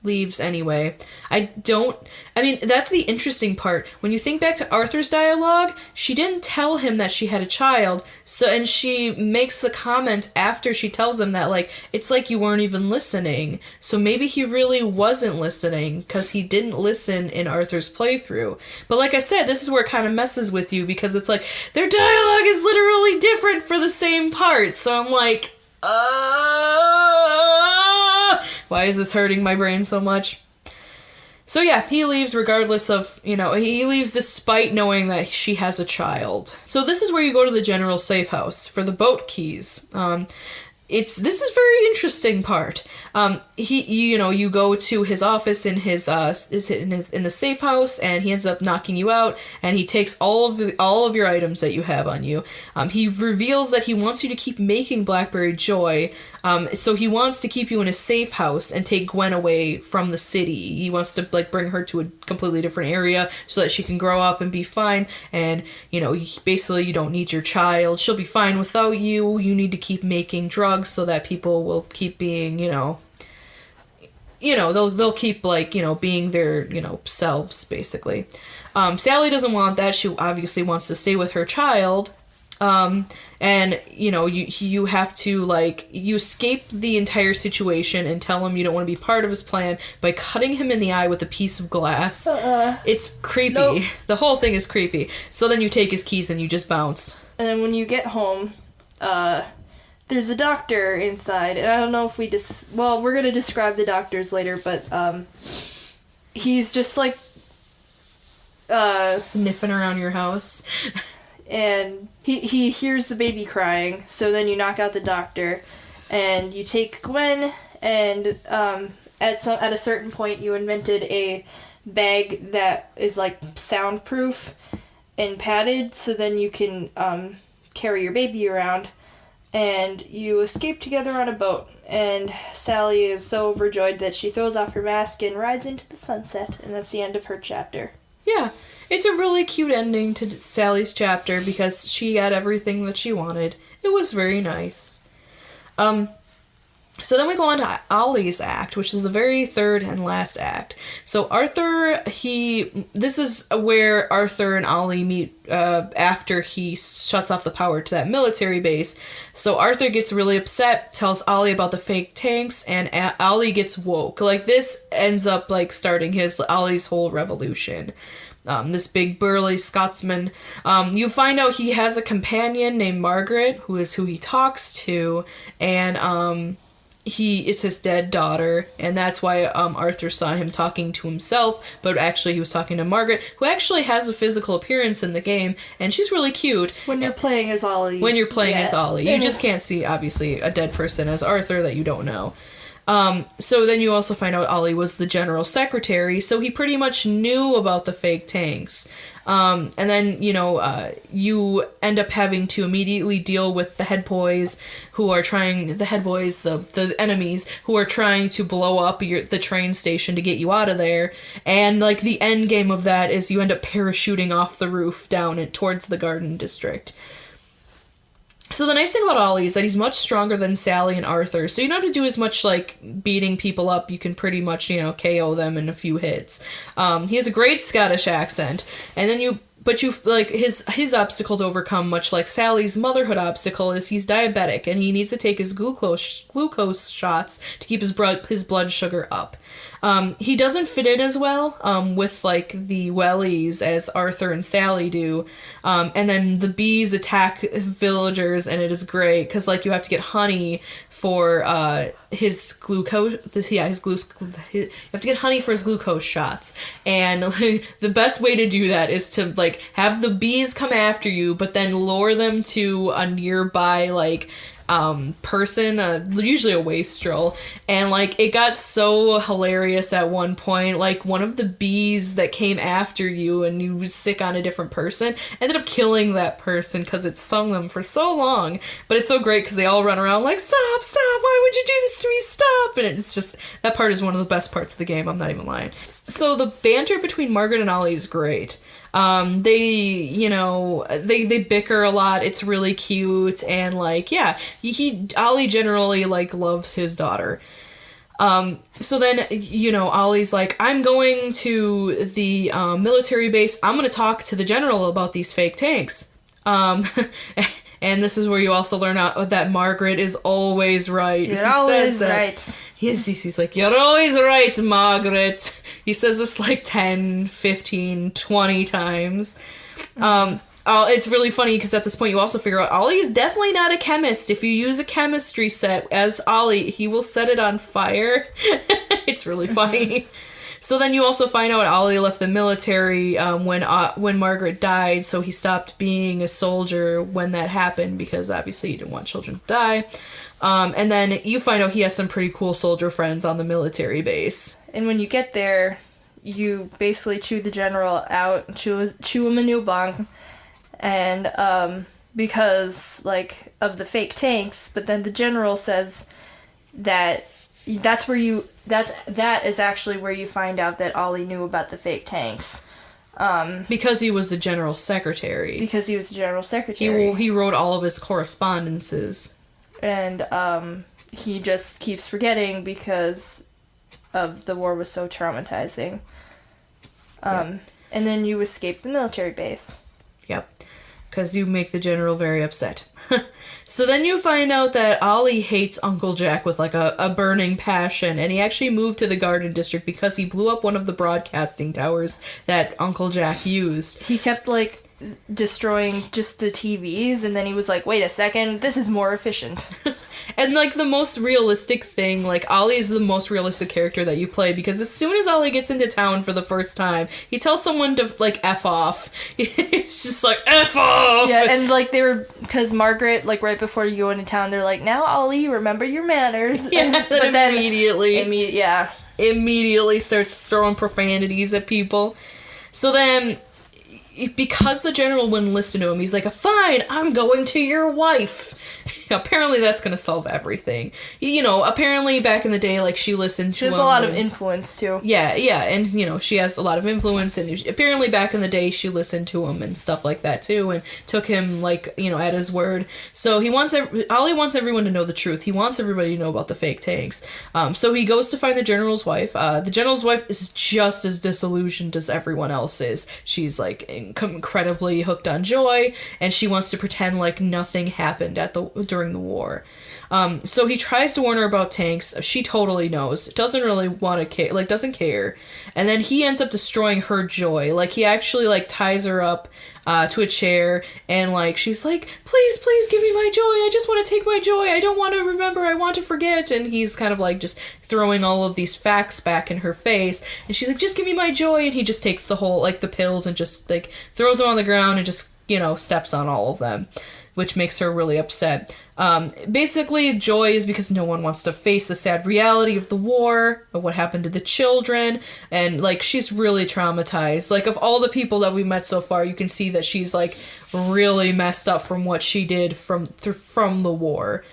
leaves anyway. That's the interesting part. When you think back to Arthur's dialogue, she didn't tell him that she had a child, and she makes the comment after she tells him that, like, it's like you weren't even listening. So maybe he really wasn't listening, because he didn't listen in Arthur's playthrough. But like I said, this is where it kind of messes with you, because it's like, their dialogue is literally different for the same part. So I'm like, why is this hurting my brain so much? So yeah, he leaves regardless of, he leaves despite knowing that she has a child. So this is where you go to the General's safe house for the boat keys. This is a very interesting part. You go to his office in in the safe house, and he ends up knocking you out, and he takes all of your items that you have on you. He reveals that he wants you to keep making Blackberry Joy. So he wants to keep you in a safe house and take Gwen away from the city. He wants to bring her to a completely different area so that she can grow up and be fine. And basically you don't need your child. She'll be fine without you. You need to keep making drugs so that people will keep being, they'll keep being their, selves basically. Sally doesn't want that. She obviously wants to stay with her child. And, you have to, you escape the entire situation and tell him you don't want to be part of his plan by cutting him in the eye with a piece of glass. It's creepy. Nope. The whole thing is creepy. So then you take his keys and you just bounce. And then when you get home, there's a doctor inside, and I don't know if we're gonna describe the doctors later, but, he's just, sniffing around your house. And he hears the baby crying, so then you knock out the doctor, and you take Gwen, and at a certain point you invented a bag that is soundproof and padded, so then you can carry your baby around, and you escape together on a boat. And Sally is so overjoyed that she throws off her mask and rides into the sunset, and that's the end of her chapter. Yeah. It's a really cute ending to Sally's chapter because she got everything that she wanted. It was very nice. So then we go on to Ollie's act, which is the very third and last act. So Arthur, this is where Arthur and Ollie meet after he shuts off the power to that military base. So Arthur gets really upset, tells Ollie about the fake tanks, and Ollie gets woke. This ends up starting Ollie's whole revolution. This big burly Scotsman. You find out he has a companion named Margaret, who he talks to, and it's his dead daughter, and that's why Arthur saw him talking to himself, but actually he was talking to Margaret, who actually has a physical appearance in the game, and she's really cute. When you're playing as Ollie. As Ollie. You just can't see, obviously, a dead person as Arthur that you don't know. So then you also find out Ollie was the general secretary, so he pretty much knew about the fake tanks. And then, you end up having to immediately deal with the head boys, the enemies, who are trying to blow up the train station to get you out of there. And, the end game of that is you end up parachuting off the roof down towards the Garden District. So the nice thing about Ollie is that he's much stronger than Sally and Arthur, so you don't have to do as much, beating people up. You can pretty much, KO them in a few hits. He has a great Scottish accent, and then his obstacle to overcome, much like Sally's motherhood obstacle, is he's diabetic, and he needs to take his glucose shots to keep his blood sugar up. He doesn't fit in as well with the wellies as Arthur and Sally do, and then the bees attack villagers, and it is great because you have to get honey for his glucose. You have to get honey for his glucose shots, and the best way to do that is to have the bees come after you, but then lure them to a nearby person, usually a wastrel, and it got so hilarious at one point. One of the bees that came after you and you was sick on a different person ended up killing that person because it stung them for so long. But it's so great because they all run around stop, why would you do this to me, stop. And it's just, that part is one of the best parts of the game, I'm not even lying. So the banter between Margaret and Ollie is great. They bicker a lot. It's really cute, and Ollie generally loves his daughter. So then, Ollie's I'm going to the military base. I'm going to talk to the general about these fake tanks. And this is where you also learn out that Margaret is always right. You're always right. He's like, you're always right, Margaret. He says this 10, 15, 20 times. It's really funny because at this point you also figure out Ollie is definitely not a chemist. If you use a chemistry set as Ollie, he will set it on fire. It's really funny. So then you also find out Ollie left the military when Margaret died, so he stopped being a soldier when that happened because obviously he didn't want children to die. And then you find out he has some pretty cool soldier friends on the military base. And when you get there, you basically chew the general out, chew him a new bong, and because of the fake tanks. But then the general says that that is actually where you find out that Ollie knew about the fake tanks. Because he was the general secretary. He wrote all of his correspondences. And he just keeps forgetting because of the war was so traumatizing. And then you escape the military base. Yep. because you make the general very upset. So then you find out that Ollie hates Uncle Jack with like a burning passion, and he actually moved to the Garden District because he blew up one of the broadcasting towers that Uncle Jack used. He kept like destroying just the TVs, and then he was like, wait a second, this is more efficient. And like the most realistic thing, like Ollie is the most realistic character that you play, because as soon as Ollie gets into town for the first time, he tells someone to like F off. It's just like F off. Yeah, and like they were, because Margaret, like right before you go into town, they're like, now Ollie, remember your manners. Yeah, and, but then immediately starts throwing profanities at people. So then, because the general wouldn't listen to him, he's like, fine, I'm going to your wife. Apparently that's going to solve everything. You know, apparently back in the day, like, she listened to him. She has a lot of influence, too. Yeah, and, you know, she has a lot of influence, and apparently back in the day, she listened to him and stuff like that, too, and took him, like, you know, at his word. So Ollie wants everyone to know the truth. He wants everybody to know about the fake tanks. So he goes to find the general's wife. The general's wife is just as disillusioned as everyone else is. She's, like, incredibly hooked on Joy, and she wants to pretend like nothing happened during the war. So he tries to warn her about tanks. She totally knows. Doesn't really want to care. Like, doesn't care. And then he ends up destroying her joy. Like, he actually, like, ties her up to a chair, and, like, she's like, please give me my joy. I just want to take my joy. I don't want to remember. I want to forget. And he's kind of, like, just throwing all of these facts back in her face. And she's like, just give me my joy. And he just takes the whole, like, the pills and just, like, throws them on the ground and just, you know, steps on all of them, which makes her really upset. Basically, joy is because no one wants to face the sad reality of the war, or what happened to the children, and, like, she's really traumatized. Like, of all the people that we met so far, you can see that she's, like, really messed up from what she did from the war.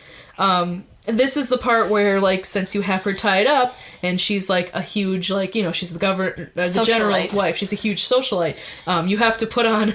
This is the part where, like, since you have her tied up, and she's, like, a huge, like, you know, she's the the general's wife, she's a huge socialite, you have to put on,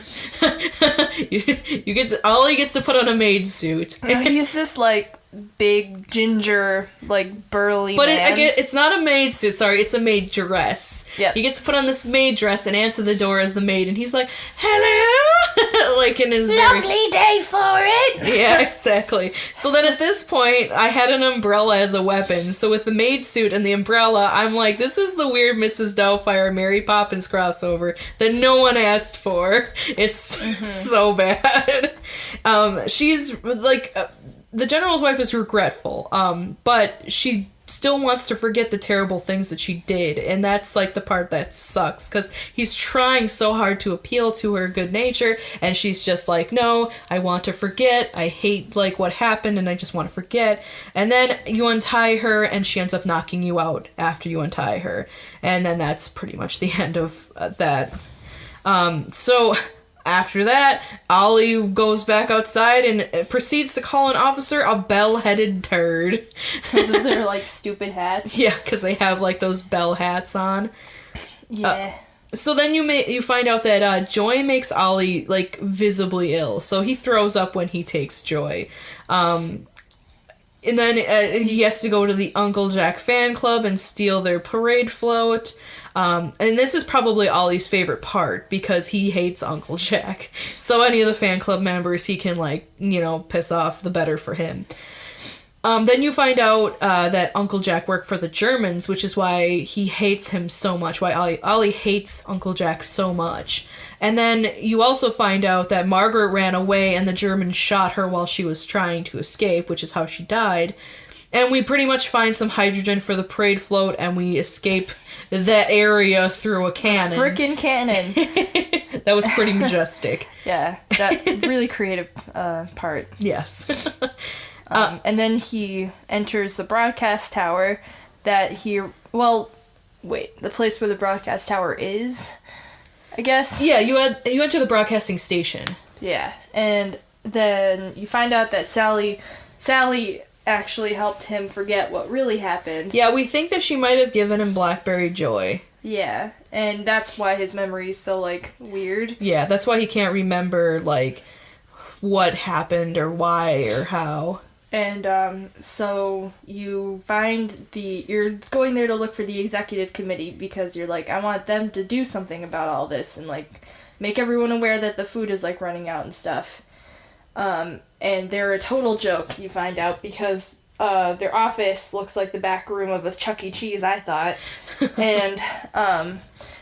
Ollie gets to put on a maid suit. He's this, like, big, ginger, like, burly but man. It's not a maid suit, sorry, it's a maid dress. Yeah. He gets to put on this maid dress and answer the door as the maid, and he's like, hello! Like, in his lovely day for it! Yeah, exactly. So then at this point, I had an umbrella as a weapon, so with the maid suit and the umbrella, I'm like, this is the weird Mrs. Doubtfire Mary Poppins crossover that no one asked for. It's so bad. She's, like... the general's wife is regretful, but she still wants to forget the terrible things that she did, and that's, like, the part that sucks, because he's trying so hard to appeal to her good nature, and she's just like, no, I want to forget, I hate, like, what happened, and I just want to forget, and then you untie her, and she ends up knocking you out after you untie her, and then that's pretty much the end of that. So... after that, Ollie goes back outside and proceeds to call an officer a bell-headed turd. Because of their, like, stupid hats? Yeah, because they have, like, those bell hats on. Yeah. So then you find out that Joy makes Ollie, like, visibly ill. So he throws up when he takes Joy. And then he has to go to the Uncle Jack fan club and steal their parade float. And this is probably Ollie's favorite part, because he hates Uncle Jack. So any of the fan club members he can, like, you know, piss off, the better for him. Then you find out that Uncle Jack worked for the Germans, which is why he hates him so much, why Ollie hates Uncle Jack so much. And then you also find out that Margaret ran away and the Germans shot her while she was trying to escape, which is how she died. And we pretty much find some hydrogen for the parade float, and we escape that area through a cannon. Frickin' cannon. That was pretty majestic. Yeah, that really creative part. Yes. And then he enters the broadcast tower the place where the broadcast tower is, I guess. Yeah, you enter the broadcasting station. Yeah, and then you find out that Sally actually helped him forget what really happened. Yeah, we think that she might have given him Blackberry Joy. Yeah, and that's why his memory is so, like, weird. Yeah, that's why he can't remember, like, what happened or why or how. And, so you you're going there to look for the executive committee because you're like, I want them to do something about all this and, like, make everyone aware that the food is, like, running out and stuff. And they're a total joke, you find out, because their office looks like the back room of a Chuck E. Cheese, I thought. And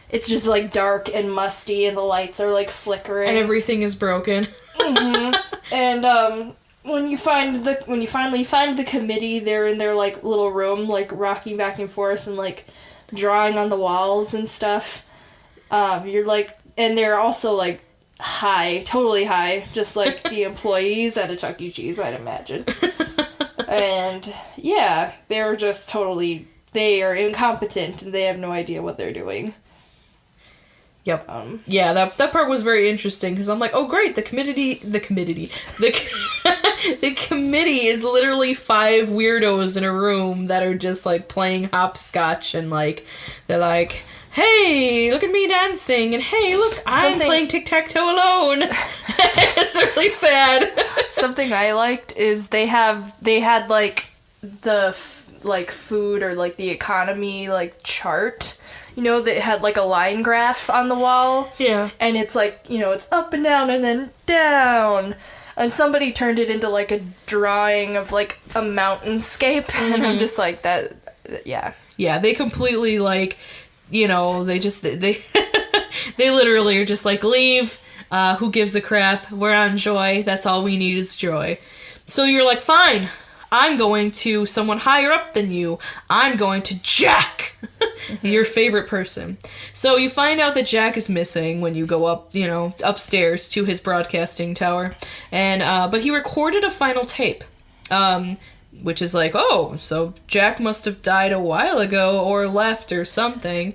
it's just, like, dark and musty, and the lights are, like, flickering. And everything is broken. Mm-hmm. And when you finally find the committee, they're in their, like, little room, like, rocking back and forth and, like, drawing on the walls and stuff. You're like, and they're also, like, high, totally high, just like the employees at a Chuck E. Cheese, I'd imagine. And yeah, they're just they are incompetent and they have no idea what they're doing. Yep. Yeah, that part was very interesting because I'm like, oh great, the committee is literally 5 weirdos in a room that are just like playing hopscotch and like they're like, hey, look at me dancing, and hey, look, I'm playing tic-tac-toe alone. It's really sad. Something I liked is they had like the food or like the economy like chart. You know, they had, like, a line graph on the wall. Yeah. And it's, like, you know, it's up and down and then down. And somebody turned it into, like, a drawing of, like, a mountainscape. Mm-hmm. And I'm just like, yeah. Yeah, they completely, like, you know, they they literally are just like, leave. Who gives a crap? We're on Joy. That's all we need is Joy. So you're like, fine. I'm going to someone higher up than you. I'm going to Jack, your favorite person. So you find out that Jack is missing when you go up, you know, upstairs to his broadcasting tower. And, but he recorded a final tape, which is like, oh, so Jack must have died a while ago or left or something.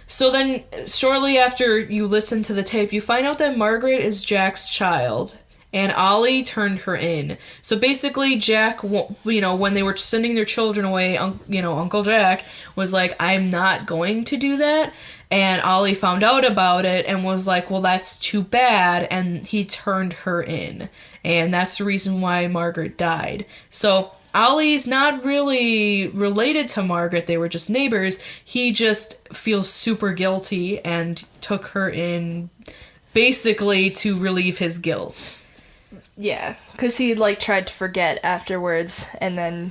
So then shortly after you listen to the tape, you find out that Margaret is Jack's child. And Ollie turned her in. So basically, Jack, you know, when they were sending their children away, you know, Uncle Jack was like, I'm not going to do that. And Ollie found out about it and was like, well, that's too bad. And he turned her in. And that's the reason why Margaret died. So Ollie's not really related to Margaret. They were just neighbors. He just feels super guilty and took her in basically to relieve his guilt. Yeah, because he, like, tried to forget afterwards, and then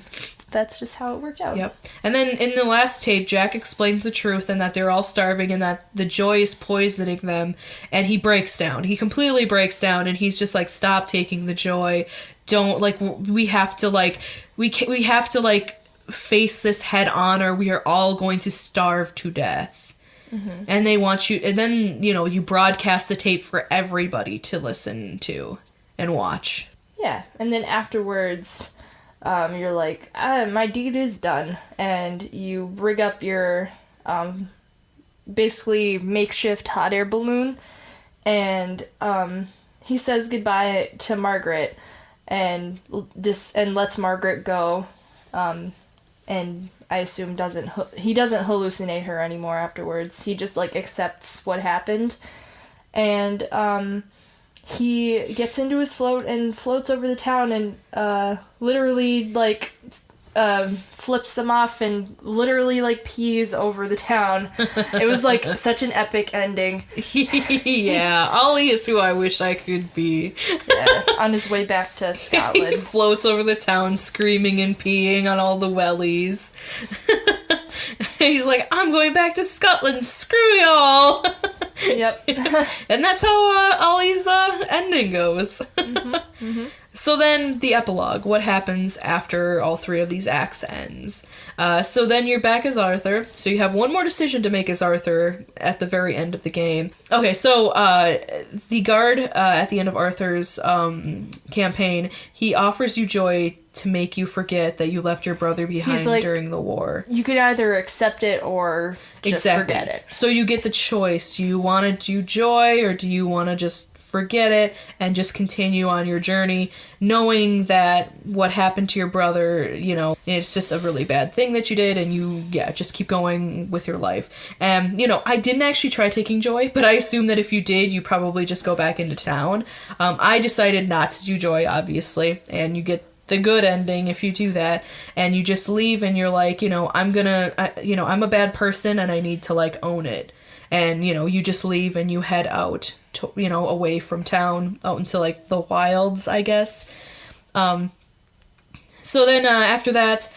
that's just how it worked out. Yep. And then in the last tape, Jack explains the truth and that they're all starving and that the Joy is poisoning them, and he breaks down. He completely breaks down, and he's just like, stop taking the Joy. Don't, like, we have to, like, we have to, like, face this head on or we are all going to starve to death. Mm-hmm. And they want you, and then, you know, you broadcast the tape for everybody to listen to and watch. Yeah, and then afterwards, you're like, my deed is done, and you rig up your, basically makeshift hot air balloon, and, he says goodbye to Margaret, and lets Margaret go, and I assume he doesn't hallucinate her anymore afterwards. He just, like, accepts what happened, and, he gets into his float and floats over the town and literally, like, flips them off and literally, like, pees over the town. It was, like, such an epic ending. Yeah, Ollie is who I wish I could be. Yeah, on his way back to Scotland. He floats over the town screaming and peeing on all the wellies. He's like, I'm going back to Scotland, screw y'all! Yep. And that's how Ollie's ending goes. Mm-hmm, mm-hmm. So then, the epilogue. What happens after all 3 of these acts ends? So then you're back as Arthur. So you have one more decision to make as Arthur at the very end of the game. Okay, so the guard at the end of Arthur's campaign, he offers you Joy to make you forget that you left your brother behind during the war. You could either accept it or just forget it. So you get the choice. Do you want to do Joy or do you want to just forget it and just continue on your journey, knowing that what happened to your brother, you know, it's just a really bad thing that you did, and you, just keep going with your life. And, you know, I didn't actually try taking Joy, but I assume that if you did, you probably just go back into town. I decided not to do Joy, obviously, and you get the good ending if you do that, and you just leave and you're like, you know, I'm a bad person and I need to, like, own it. and, you know, you just leave and you head out, to, you know, away from town, out into, like, the wilds, I guess. So then, after that,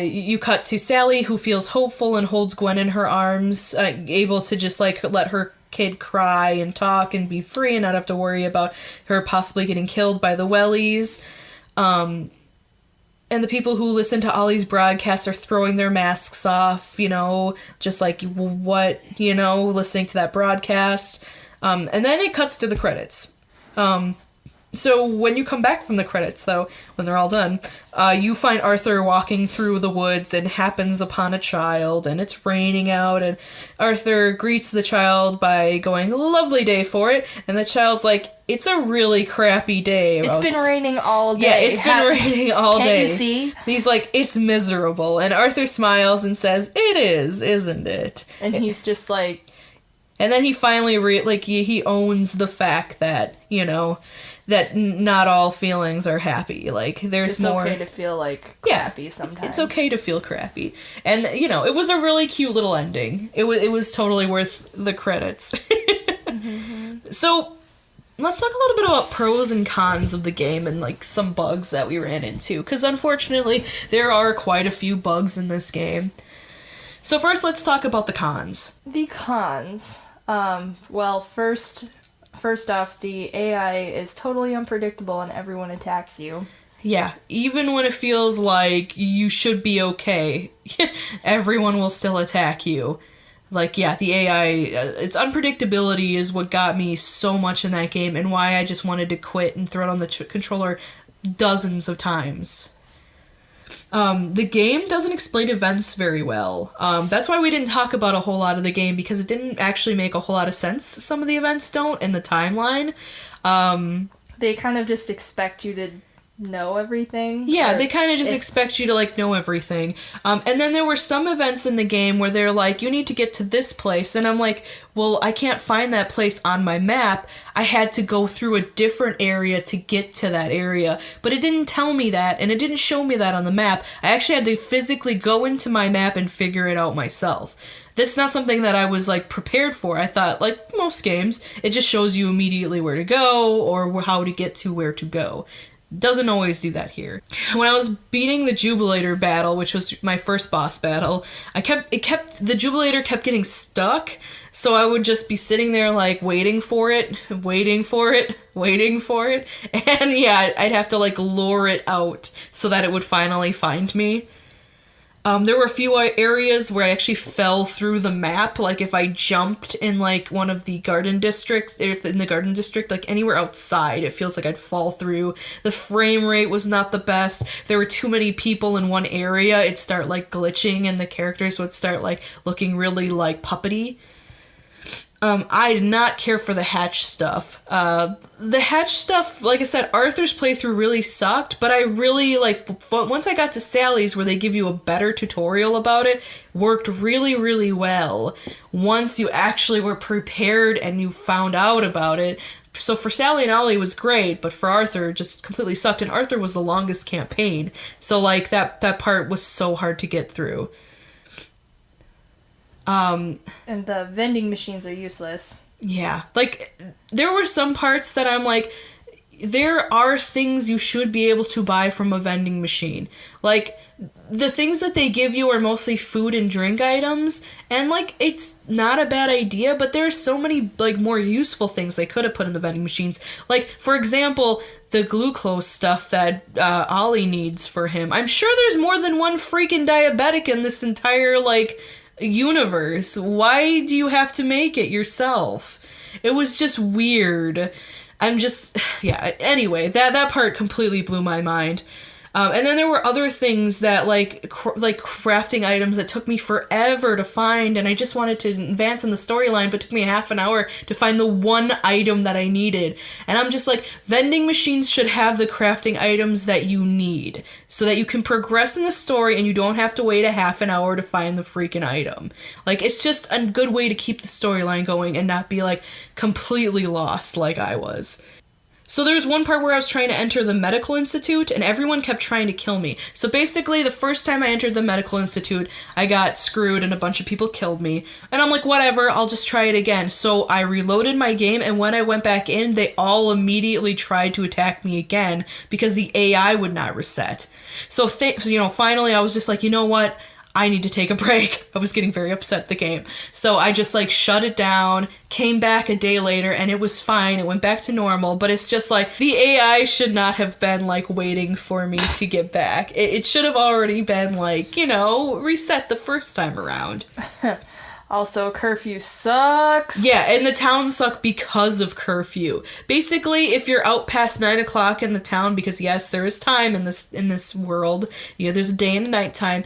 you cut to Sally, who feels hopeful and holds Gwen in her arms, able to just, like, let her kid cry and talk and be free and not have to worry about her possibly getting killed by the Wellies. And the people who listen to Ollie's broadcast are throwing their masks off, you know, just like, what, you know, listening to that broadcast. And then it cuts to the credits. So when you come back from the credits, though, when they're all done, you find Arthur walking through the woods and happens upon a child, and it's raining out, and Arthur greets the child by going, "Lovely day for it," and the child's like, "It's a really crappy day." It's been raining all day. Yeah, it's been raining all day. Can't you see? He's like, "It's miserable," and Arthur smiles and says, "It is, isn't it?" And he's just like... And then he finally, he owns the fact that, you know, that not all feelings are happy. Like, there's more... It's okay to feel, like, crappy sometimes. It's okay to feel crappy. And, you know, it was a really cute little ending. It was totally worth the credits. Mm-hmm. So, let's talk a little bit about pros and cons of the game and, like, some bugs that we ran into. Because, unfortunately, there are quite a few bugs in this game. So first, let's talk about the cons. The cons. Well, first off, the AI is totally unpredictable and everyone attacks you. Yeah, even when it feels like you should be okay, everyone will still attack you. Like, yeah, the AI, its unpredictability is what got me so much in that game and why I just wanted to quit and throw it on the controller dozens of times. The game doesn't explain events very well. That's why we didn't talk about a whole lot of the game, because it didn't actually make a whole lot of sense. Some of the events don't in the timeline. They kind of just expect you to know everything. Yeah, they kind of just expect you to, like, know everything. And then there were some events in the game where they're like, you need to get to this place. And I'm like, well, I can't find that place on my map. I had to go through a different area to get to that area. But it didn't tell me that, and it didn't show me that on the map. I actually had to physically go into my map and figure it out myself. That's not something that I was, like, prepared for. I thought, like most games, it just shows you immediately where to go or how to get to where to go. Doesn't always do that here. When I was beating the Jubilator battle, which was my first boss battle, the Jubilator kept getting stuck, so I would just be sitting there, like, waiting for it, and yeah, I'd have to, like, lure it out so that it would finally find me. There were a few areas where I actually fell through the map, like if I jumped in, like, one of the garden districts, if in the garden district, like, anywhere outside, it feels like I'd fall through. The frame rate was not the best. If there were too many people in one area, it'd start, like, glitching, and the characters would start, like, looking really, like, puppety. I did not care for the hatch stuff. The hatch stuff, like I said, Arthur's playthrough really sucked, but I really, like, once I got to Sally's, where they give you a better tutorial about it, worked really, really well. Once you actually were prepared and you found out about it. So for Sally and Ollie, it was great, but for Arthur, it just completely sucked, and Arthur was the longest campaign. So, like, that part was so hard to get through. And the vending machines are useless. Yeah. Like, there were some parts that I'm like, there are things you should be able to buy from a vending machine. Like, the things that they give you are mostly food and drink items, and, like, it's not a bad idea, but there are so many, like, more useful things they could have put in the vending machines. Like, for example, the glucose stuff that Ollie needs for him. I'm sure there's more than one freaking diabetic in this entire, like, universe. Why do you have to make it yourself? It was just weird. Yeah, anyway, that part completely blew my mind. And then there were other things that, like crafting items that took me forever to find, and I just wanted to advance in the storyline, but it took me half an hour to find the one item that I needed. And I'm just like, vending machines should have the crafting items that you need, so that you can progress in the story and you don't have to wait a half an hour to find the freaking item. Like, it's just a good way to keep the storyline going and not be, like, completely lost like I was. So there's one part where I was trying to enter the medical institute, and everyone kept trying to kill me. So basically, the first time I entered the medical institute, I got screwed and a bunch of people killed me. And I'm like, whatever, I'll just try it again. So I reloaded my game, and when I went back in, they all immediately tried to attack me again because the AI would not reset. So, finally I was just like, you know what? I need to take a break. I was getting very upset at the game. So I just shut it down, came back a day later, and it was fine. It went back to normal, but it's just the AI should not have been waiting for me to get back. It should have already been reset the first time around. Also, curfew sucks. Yeah, and the towns suck because of curfew. Basically, if you're out past 9 o'clock in the town, because yes, there is time in this world, there's a day and a night time,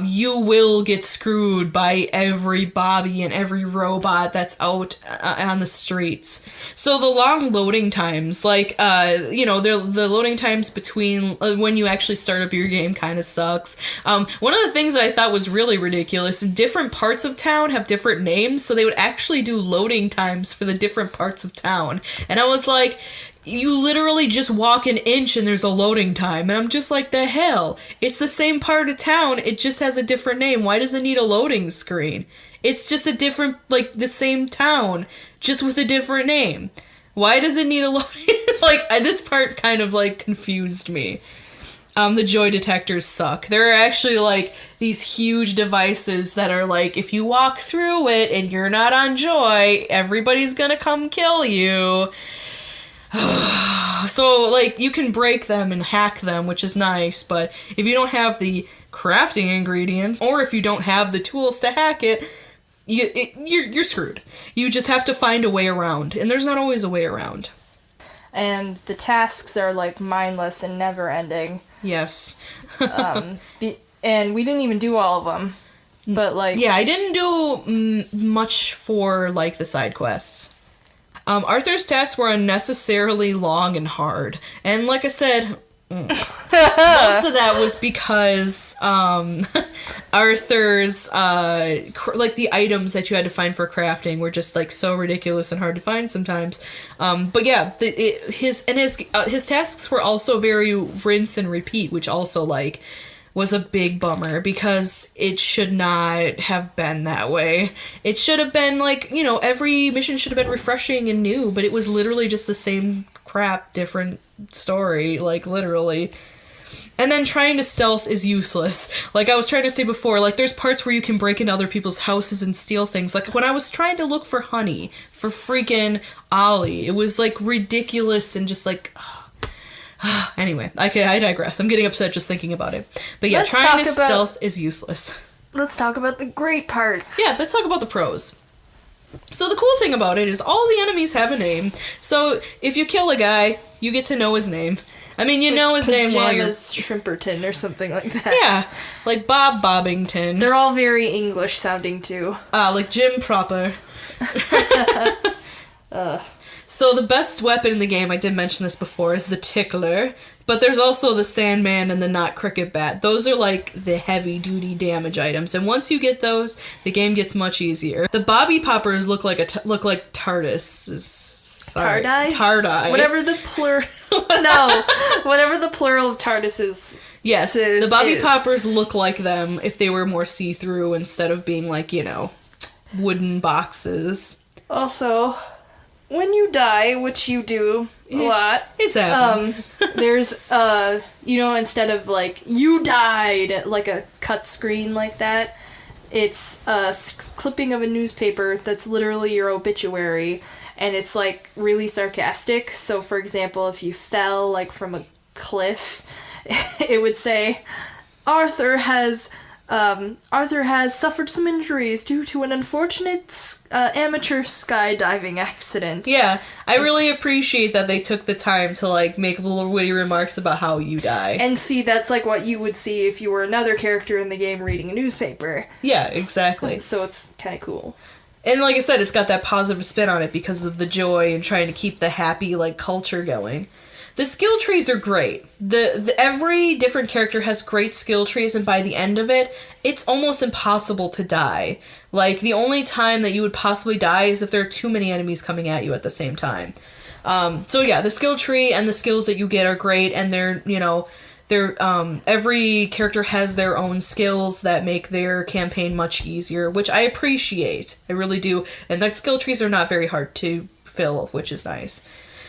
you will get screwed by every Bobby and every robot that's out on the streets. So the long loading times, the loading times between when you actually start up your game kind of sucks. One of the things that I thought was really ridiculous, in different parts of town have different names, so they would actually do loading times for the different parts of town. And I was like, you literally just walk an inch and there's a loading time. And I'm just like, the hell? It's the same part of town, it just has a different name. Why does it need a loading screen? It's just a different, the same town, just with a different name. Why does it need a loading? This part kind of, confused me. The joy detectors suck. There are actually, these huge devices that are if you walk through it and you're not on joy, everybody's gonna come kill you. So, you can break them and hack them, which is nice, but if you don't have the crafting ingredients, or if you don't have the tools to hack it, you're screwed. You just have to find a way around, and there's not always a way around. And the tasks are, mindless and never-ending. Yes. And we didn't even do all of them, but, Yeah, I didn't do much for, the side quests. Arthur's tasks were unnecessarily long and hard. And like I said, most of that was because Arthur's, the items that you had to find for crafting were just, so ridiculous and hard to find sometimes. But yeah, his tasks were also very rinse and repeat, which also, was a big bummer, because it should not have been that way. It should have been, every mission should have been refreshing and new, but it was literally just the same crap, different story, literally. And then trying to stealth is useless. I was trying to say before, there's parts where you can break into other people's houses and steal things. When I was trying to look for honey for freaking Ollie, it was, ridiculous and just, Anyway, I digress. I'm getting upset just thinking about it. But yeah, trying to stealth is useless. Let's talk about the great parts. Yeah, let's talk about the pros. So the cool thing about it is all the enemies have a name. So if you kill a guy, you get to know his name. I mean, you know his name while you're... Shrimperton or something like that. Yeah, Bob Bobbington. They're all very English sounding too. Jim Proper. So the best weapon in the game, I did mention this before, is the tickler. But there's also the Sandman and the Not Cricket Bat. Those are the heavy-duty damage items. And once you get those, the game gets much easier. The Bobby Poppers look like TARDIS. Sorry. Tardai? Whatever the whatever the plural of TARDIS is. Yes, the Bobby Poppers look like them if they were more see-through instead of being wooden boxes. Also, when you die, which you do a lot, it's happened. There's instead of you died, a cut screen like that, it's a clipping of a newspaper that's literally your obituary, and it's really sarcastic. So for example, if you fell from a cliff, it would say Arthur has suffered some injuries due to an unfortunate amateur skydiving accident. Yeah, I really appreciate that they took the time to, make little witty remarks about how you die. And see, that's, what you would see if you were another character in the game reading a newspaper. Yeah, exactly. So it's kind of cool. And like I said, it's got that positive spin on it because of the joy and trying to keep the happy, culture going. The skill trees are great. Every different character has great skill trees, and by the end of it, it's almost impossible to die. The only time that you would possibly die is if there are too many enemies coming at you at the same time. So yeah, the skill tree and the skills that you get are great, and they're, every character has their own skills that make their campaign much easier, which I appreciate. I really do. And that skill trees are not very hard to fill, which is nice.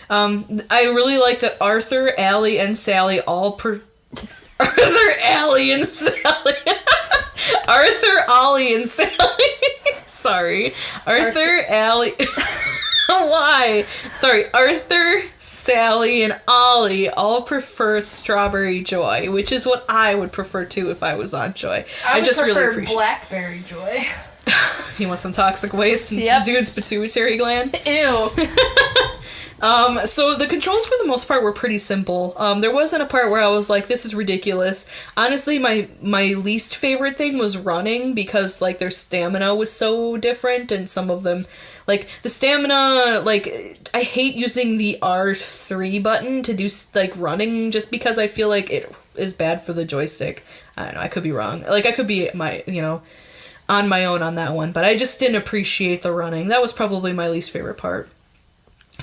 I really like that Arthur, Allie, and Sally Arthur, Allie, and Sally. Arthur, Ollie, and Sally. Sorry. Arthur, Allie. Why? Sorry. Arthur, Sally, and Ollie all prefer Strawberry Joy, which is what I would prefer too if I was on Joy. I just really prefer appreciate Blackberry Joy. You want some toxic waste and some dude's pituitary gland? Ew. So the controls for the most part were pretty simple. There wasn't a part where I was like, this is ridiculous. Honestly, my least favorite thing was running, because like their stamina was so different, and some of them, like the stamina, like I hate using the R3 button to do like running, just because I feel like it is bad for the joystick. I don't know, I could be wrong. Like I could be on my own on that one, but I just didn't appreciate the running. That was probably my least favorite part.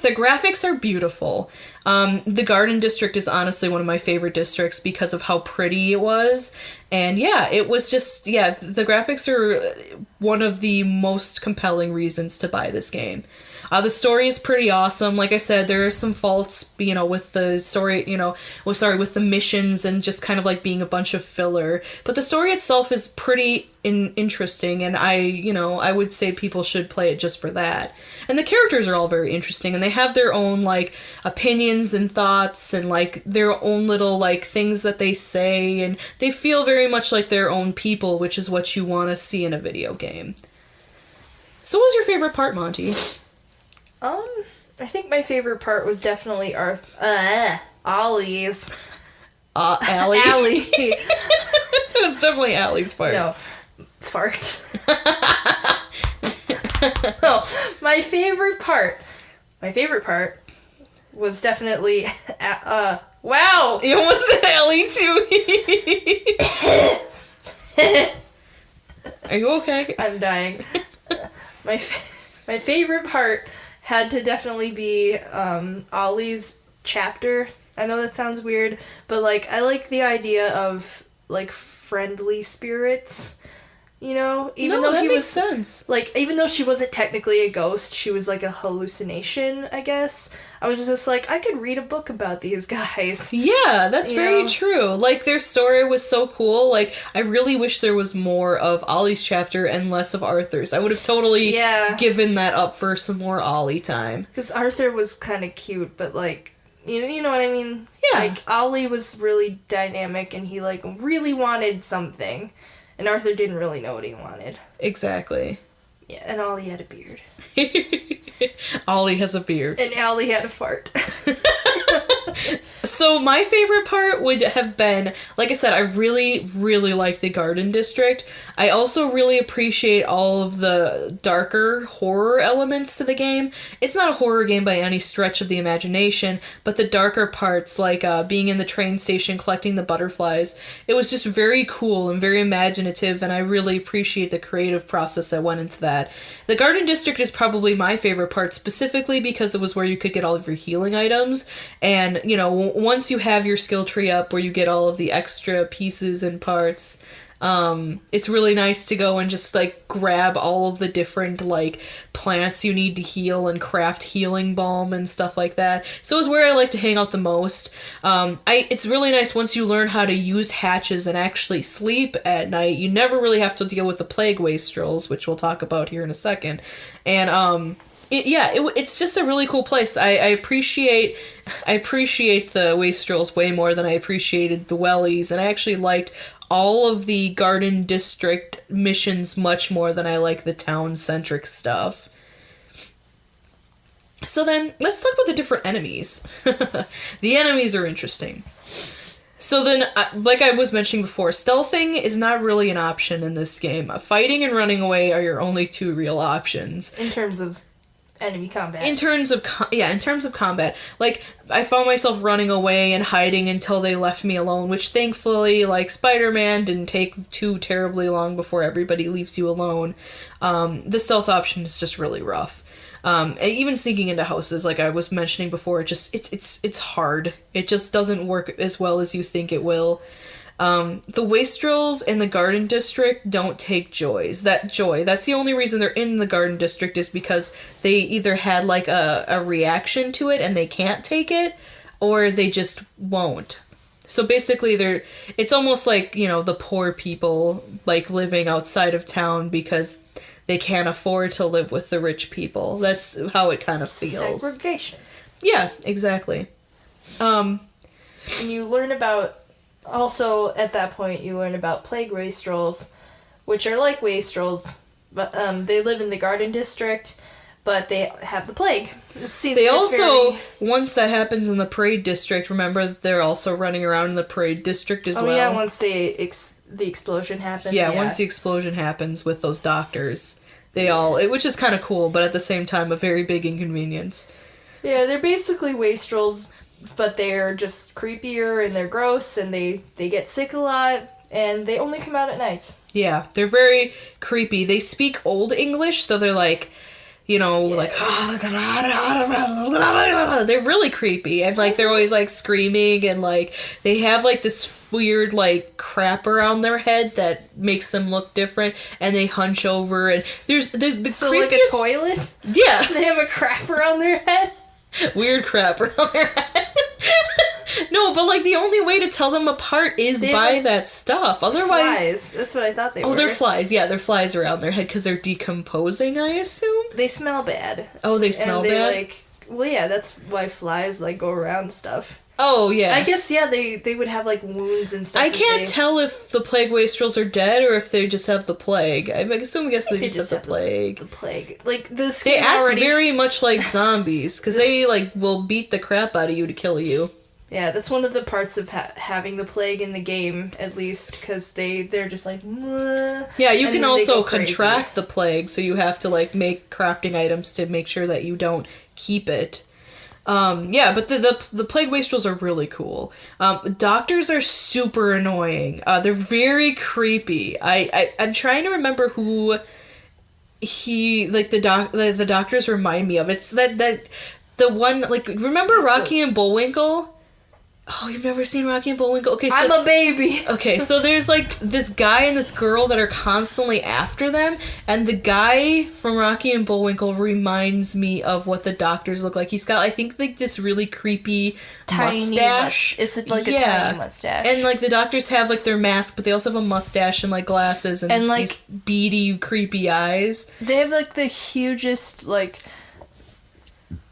The graphics are beautiful. The Garden District is honestly one of my favorite districts because of how pretty it was. And yeah, it was just, the graphics are one of the most compelling reasons to buy this game. The story is pretty awesome. Like I said, there are some faults, with the story, with the missions and just kind of like being a bunch of filler. But the story itself is pretty interesting, and I would say people should play it just for that. And the characters are all very interesting, and they have their own, like, opinions and thoughts and, like, their own little, like, things that they say, and they feel very much like their own people, which is what you want to see in a video game. So what was your favorite part, Monty? I think my favorite part was definitely Ollie's. Allie? Allie. It was definitely Allie's part. No. Fart. No, my favorite part was definitely, wow! You almost said Allie too. Are you okay? I'm dying. My favorite part had to definitely be Ollie's chapter. I know that sounds weird, but like I like the idea of like friendly spirits. Even though that he makes was sense. Like, even though she wasn't technically a ghost, she was like a hallucination, I guess. I was just like, I could read a book about these guys. Yeah, that's very true. Like, their story was so cool. Like, I really wish there was more of Ollie's chapter and less of Arthur's. I would have totally given that up for some more Ollie time. Because Arthur was kind of cute, but like, you know what I mean? Yeah. Like, Ollie was really dynamic, and he like really wanted something. And Arthur didn't really know what he wanted. Exactly. Yeah, and Ollie had a beard. Ollie has a beard. And Ollie had a fart. So my favorite part would have been, like I said, I really, really like the Garden District. I also really appreciate all of the darker horror elements to the game. It's not a horror game by any stretch of the imagination, but the darker parts, like being in the train station collecting the butterflies, it was just very cool and very imaginative, and I really appreciate the creative process that went into that. The Garden District is probably my favorite part, specifically because it was where you could get all of your healing items, and, once you have your skill tree up where you get all of the extra pieces and parts, it's really nice to go and just like grab all of the different like plants you need to heal and craft healing balm and stuff like that. So it's where I like to hang out the most. It's really nice once you learn how to use hatches and actually sleep at night. You never really have to deal with the plague wastrels, which we'll talk about here in a second. And it's just a really cool place. I appreciate the wastrels way more than I appreciated the wellies, and I actually liked all of the Garden District missions much more than I like the town-centric stuff. So then, let's talk about the different enemies. The enemies are interesting. So then, like I was mentioning before, stealthing is not really an option in this game. Fighting and running away are your only two real options. In terms of enemy combat. In terms of combat. Like, I found myself running away and hiding until they left me alone, which thankfully, like Spider-Man, didn't take too terribly long before everybody leaves you alone. The stealth option is just really rough. And even sneaking into houses, like I was mentioning before, it's hard. It just doesn't work as well as you think it will. The wastrels in the garden district don't take joys. That's the only reason they're in the garden district, is because they either had like a reaction to it and they can't take it, or they just won't. So basically it's almost like, the poor people like living outside of town because they can't afford to live with the rich people. That's how it kind of feels. Segregation. Yeah, exactly. And you learn about, also at that point, you learn about plague wastrels, which are like wastrels, but they live in the garden district, but they have the plague. Once that happens in the parade district, remember they're also running around in the parade district as well. Oh yeah, once the explosion happens. Yeah, once the explosion happens with those doctors, which is kind of cool, but at the same time a very big inconvenience. Yeah, they're basically wastrels, but they're just creepier and they're gross and they get sick a lot and they only come out at night. Yeah, they're very creepy. They speak Old English, so they're like, like, they're really creepy, and like they're always like screaming, and like they have like this weird like crap around their head that makes them look different, and they hunch over, and there's the so creepiest... like a toilet? Yeah. They have a crap around their head? Weird crap around their head. No, but like the only way to tell them apart is by that stuff. Otherwise, flies. That's what I thought they were. Oh, they're flies. Yeah, they're flies around their head because they're decomposing, I assume. They smell bad. Oh, they smell bad? Well, yeah, that's why flies like go around stuff. Oh, yeah. I guess, yeah, they would have like wounds and stuff. I can't tell if the plague wastrels are dead or if they just have the plague. I guess they just have the plague. The plague. Like, they act very much like zombies because they like will beat the crap out of you to kill you. Yeah, that's one of the parts of having the plague in the game, at least, because they're just like, mwah, yeah, you can also contract the plague, so you have to, like, make crafting items to make sure that you don't keep it. Yeah, but the plague wastrels are really cool. Doctors are super annoying. They're very creepy. I'm trying to remember who the doctors remind me of. It's that the one, like, remember Rocky and Bullwinkle? Oh, you've never seen Rocky and Bullwinkle? Okay, so... I'm a baby! Okay, so there's, like, this guy and this girl that are constantly after them, and the guy from Rocky and Bullwinkle reminds me of what the doctors look like. He's got, I think, like, this really creepy mustache. It's, like, a tiny mustache. And, like, the doctors have, like, their mask, but they also have a mustache and, like, glasses and like, these beady, creepy eyes. They have, like, the hugest, like...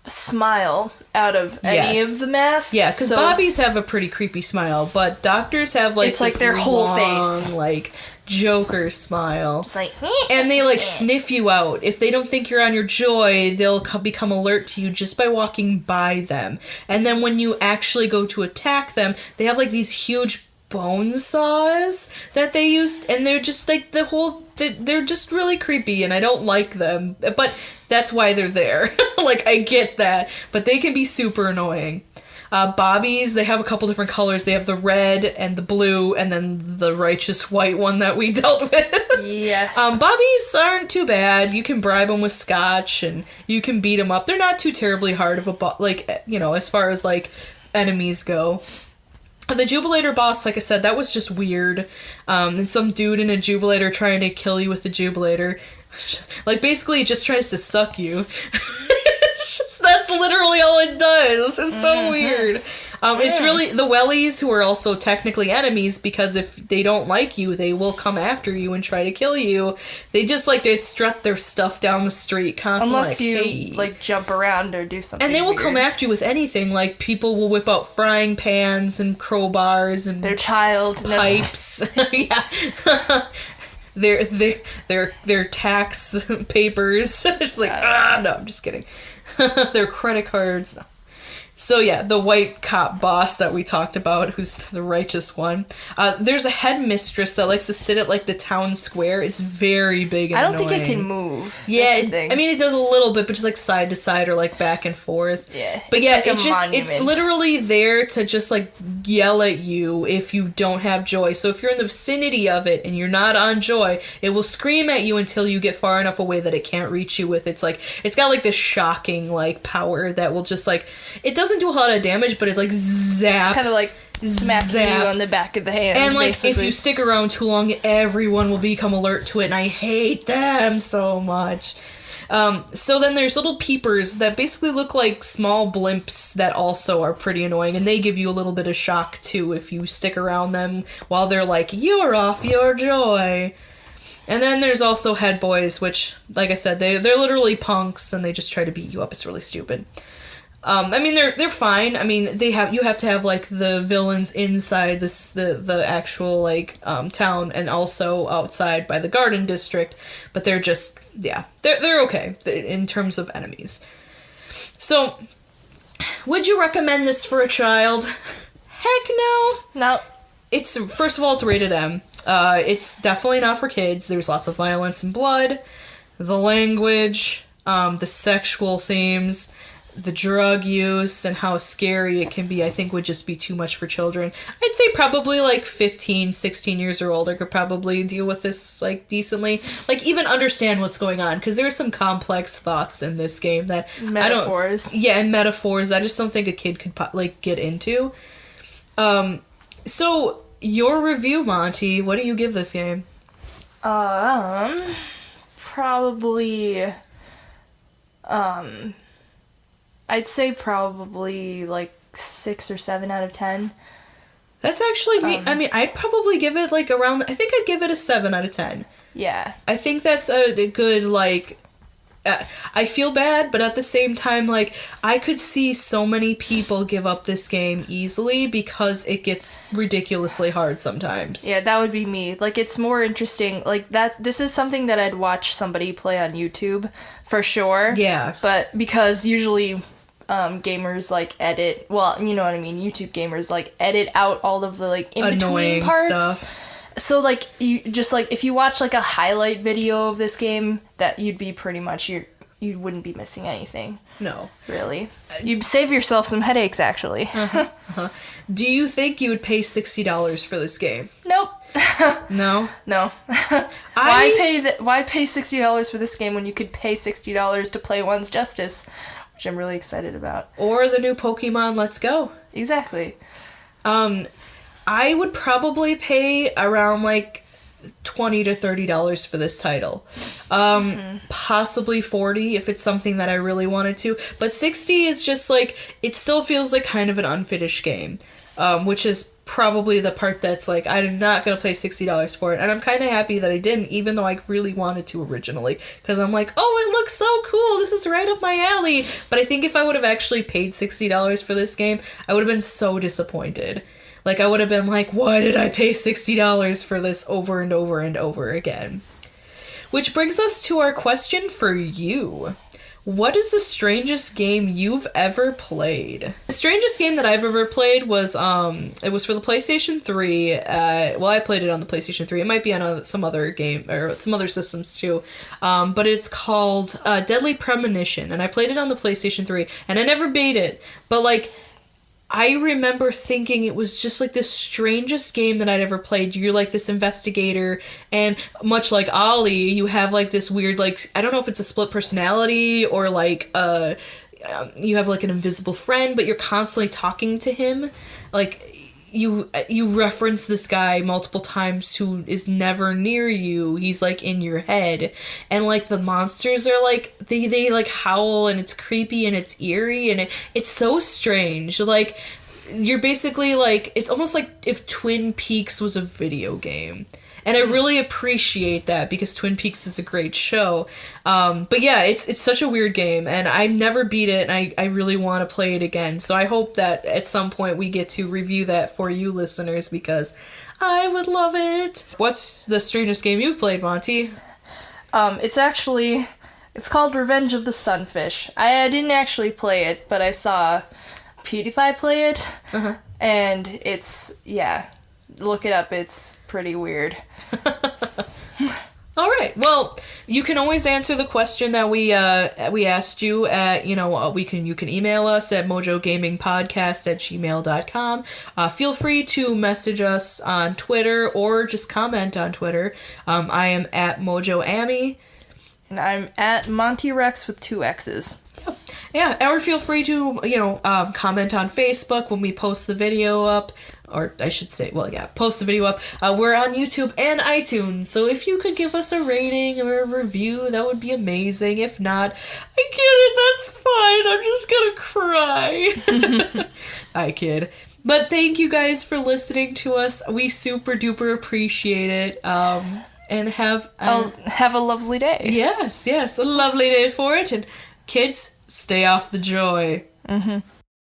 smile out of any of the masks. Yeah, because Bobbies have a pretty creepy smile, but doctors have like it's like their whole face, like Joker smile. Just like, and they like sniff you out. If they don't think you're on your joy, they'll become alert to you just by walking by them. And then when you actually go to attack them, they have like these huge bone saws that they used, and they're just like they're just really creepy, and I don't like them, but that's why they're there. Like, I get that, but they can be super annoying. Bobbies, they have a couple different colors. They have the red and the blue, and then the righteous white one that we dealt with. Yes. Bobbies aren't too bad. You can bribe them with scotch, and you can beat them up. They're not too terribly hard of a as far as like enemies go. The Jubilator boss, like I said, that was just weird. And some dude in a Jubilator trying to kill you with the Jubilator. Like, basically, it just tries to suck you. That's literally all it does. It's so weird. It's really the wellies who are also technically enemies, because if they don't like you, they will come after you and try to kill you. They just like to strut their stuff down the street constantly. Unless you like jump around or do something. And they will weird. come after you with anything. Like, people will whip out frying pans and crowbars and their child pipes. Yeah. Their tax papers. Just like, no, I'm just kidding. Their credit cards. No. So yeah, the white cop boss that we talked about, who's the righteous one. There's a headmistress that likes to sit at like the town square. It's very big and I don't annoying. think it can move. Yeah, I mean it does a little bit, but just like side to side or like back and forth. Yeah. But yeah, like it's literally there to just like yell at you if you don't have joy. So if you're in the vicinity of it and you're not on joy, it will scream at you until you get far enough away that it can't reach you with its, like, it's got, like, this shocking, like, power that will just, like, it doesn't do a lot of damage, but it's, like, zap. It's kind of like smacking you on the back of the hand. And, like, basically. if you stick around too long, everyone will become alert to it, and I hate them so much. So then there's little peepers that basically look like small blimps that also are pretty annoying, and they give you a little bit of shock, too, if you stick around them while they're like, you're off your joy. And then there's also head boys, which, like I said, they're literally punks, and they just try to beat you up. It's really stupid. I mean, they're fine. I mean, you have to have, like, the villains inside the actual, like, town, and also outside by the garden district, but they're just, yeah, they're okay in terms of enemies. So, would you recommend this for a child? Heck no. No. First of all, it's rated M. It's definitely not for kids. There's lots of violence and blood, the language, the sexual themes, the drug use, and how scary it can be, I think would just be too much for children. I'd say probably like 15, 16 years or older could probably deal with this, like, decently. Like, even understand what's going on, because there's some complex thoughts in this game that metaphors. And metaphors I just don't think a kid could, like, get into. So, your review, Monty, what do you give this game? Probably, I'd say probably, like, 6 or 7 out of 10. That's actually me. I mean, I'd probably give it, like, around... I think I'd give it a 7 out of 10. Yeah. I think that's a good, like... I feel bad, but at the same time, like, I could see so many people give up this game easily because it gets ridiculously hard sometimes. Yeah, that would be me. Like, it's more interesting. Like, this is something that I'd watch somebody play on YouTube, for sure. Yeah. But because usually... gamers, like, edit, well, you know what I mean, YouTube gamers, like, edit out all of the, like, in-between parts. Stuff. So, like, you just, like, if you watch, like, a highlight video of this game, that you'd be pretty much, you wouldn't be missing anything. No. Really. You'd save yourself some headaches, actually. Do you think you would pay $60 for this game? Nope. No? No. Why pay $60 for this game when you could pay $60 to play One's Justice? Which I'm really excited about. Or the new Pokemon Let's Go. Exactly. I would probably pay around, like, $20 to $30 for this title. Possibly $40 if it's something that I really wanted to. But $60 is just, like, it still feels like kind of an unfinished game. Which is probably the part that's, like, I'm not going to pay $60 for it. And I'm kind of happy that I didn't, even though I really wanted to originally. Because I'm like, oh, it looks so cool. This is right up my alley. But I think if I would have actually paid $60 for this game, I would have been so disappointed. Like, I would have been like, why did I pay $60 for this over and over and over again? Which brings us to our question for you. What is the strangest game you've ever played? The strangest game that I've ever played was, it was for the PlayStation 3. Well, I played it on the PlayStation 3. It might be on some other game, or some other systems too. But it's called Deadly Premonition, and I played it on the PlayStation 3, and I never beat it. But, like, I remember thinking it was just, like, the strangest game that I'd ever played. You're, like, this investigator, and much like Ollie, you have, like, this weird, like, I don't know if it's a split personality, or, like, you have, like, an invisible friend, but you're constantly talking to him. Like, you reference this guy multiple times who is never near you. He's, like, in your head. And, like, the monsters are, like, they like, howl, and it's creepy, and it's eerie, and it's so strange. Like, you're basically, like, it's almost like if Twin Peaks was a video game. And I really appreciate that, because Twin Peaks is a great show. But yeah, it's such a weird game, and I never beat it, and I really want to play it again. So I hope that at some point we get to review that for you listeners, because I would love it. What's the strangest game you've played, Monty? It's called Revenge of the Sunfish. I didn't actually play it, but I saw PewDiePie play it, and it's, yeah, look it up, it's pretty weird. All right. Well, you can always answer the question that we asked you at, you can email us at mojogamingpodcast@gmail.com. Feel free to message us on Twitter or just comment on Twitter. I am at MojoAmi. And I'm at Monty Rex with 2 X's. Yeah, or feel free to, comment on Facebook when we post the video up. Or I should say, post the video up. We're on YouTube and iTunes, so if you could give us a rating or a review, that would be amazing. If not, I get it, that's fine. I'm just gonna cry. I kid. But thank you guys for listening to us. We super duper appreciate it. And have a lovely day. Yes, a lovely day for it. And kids, stay off the joy. Mm-hmm.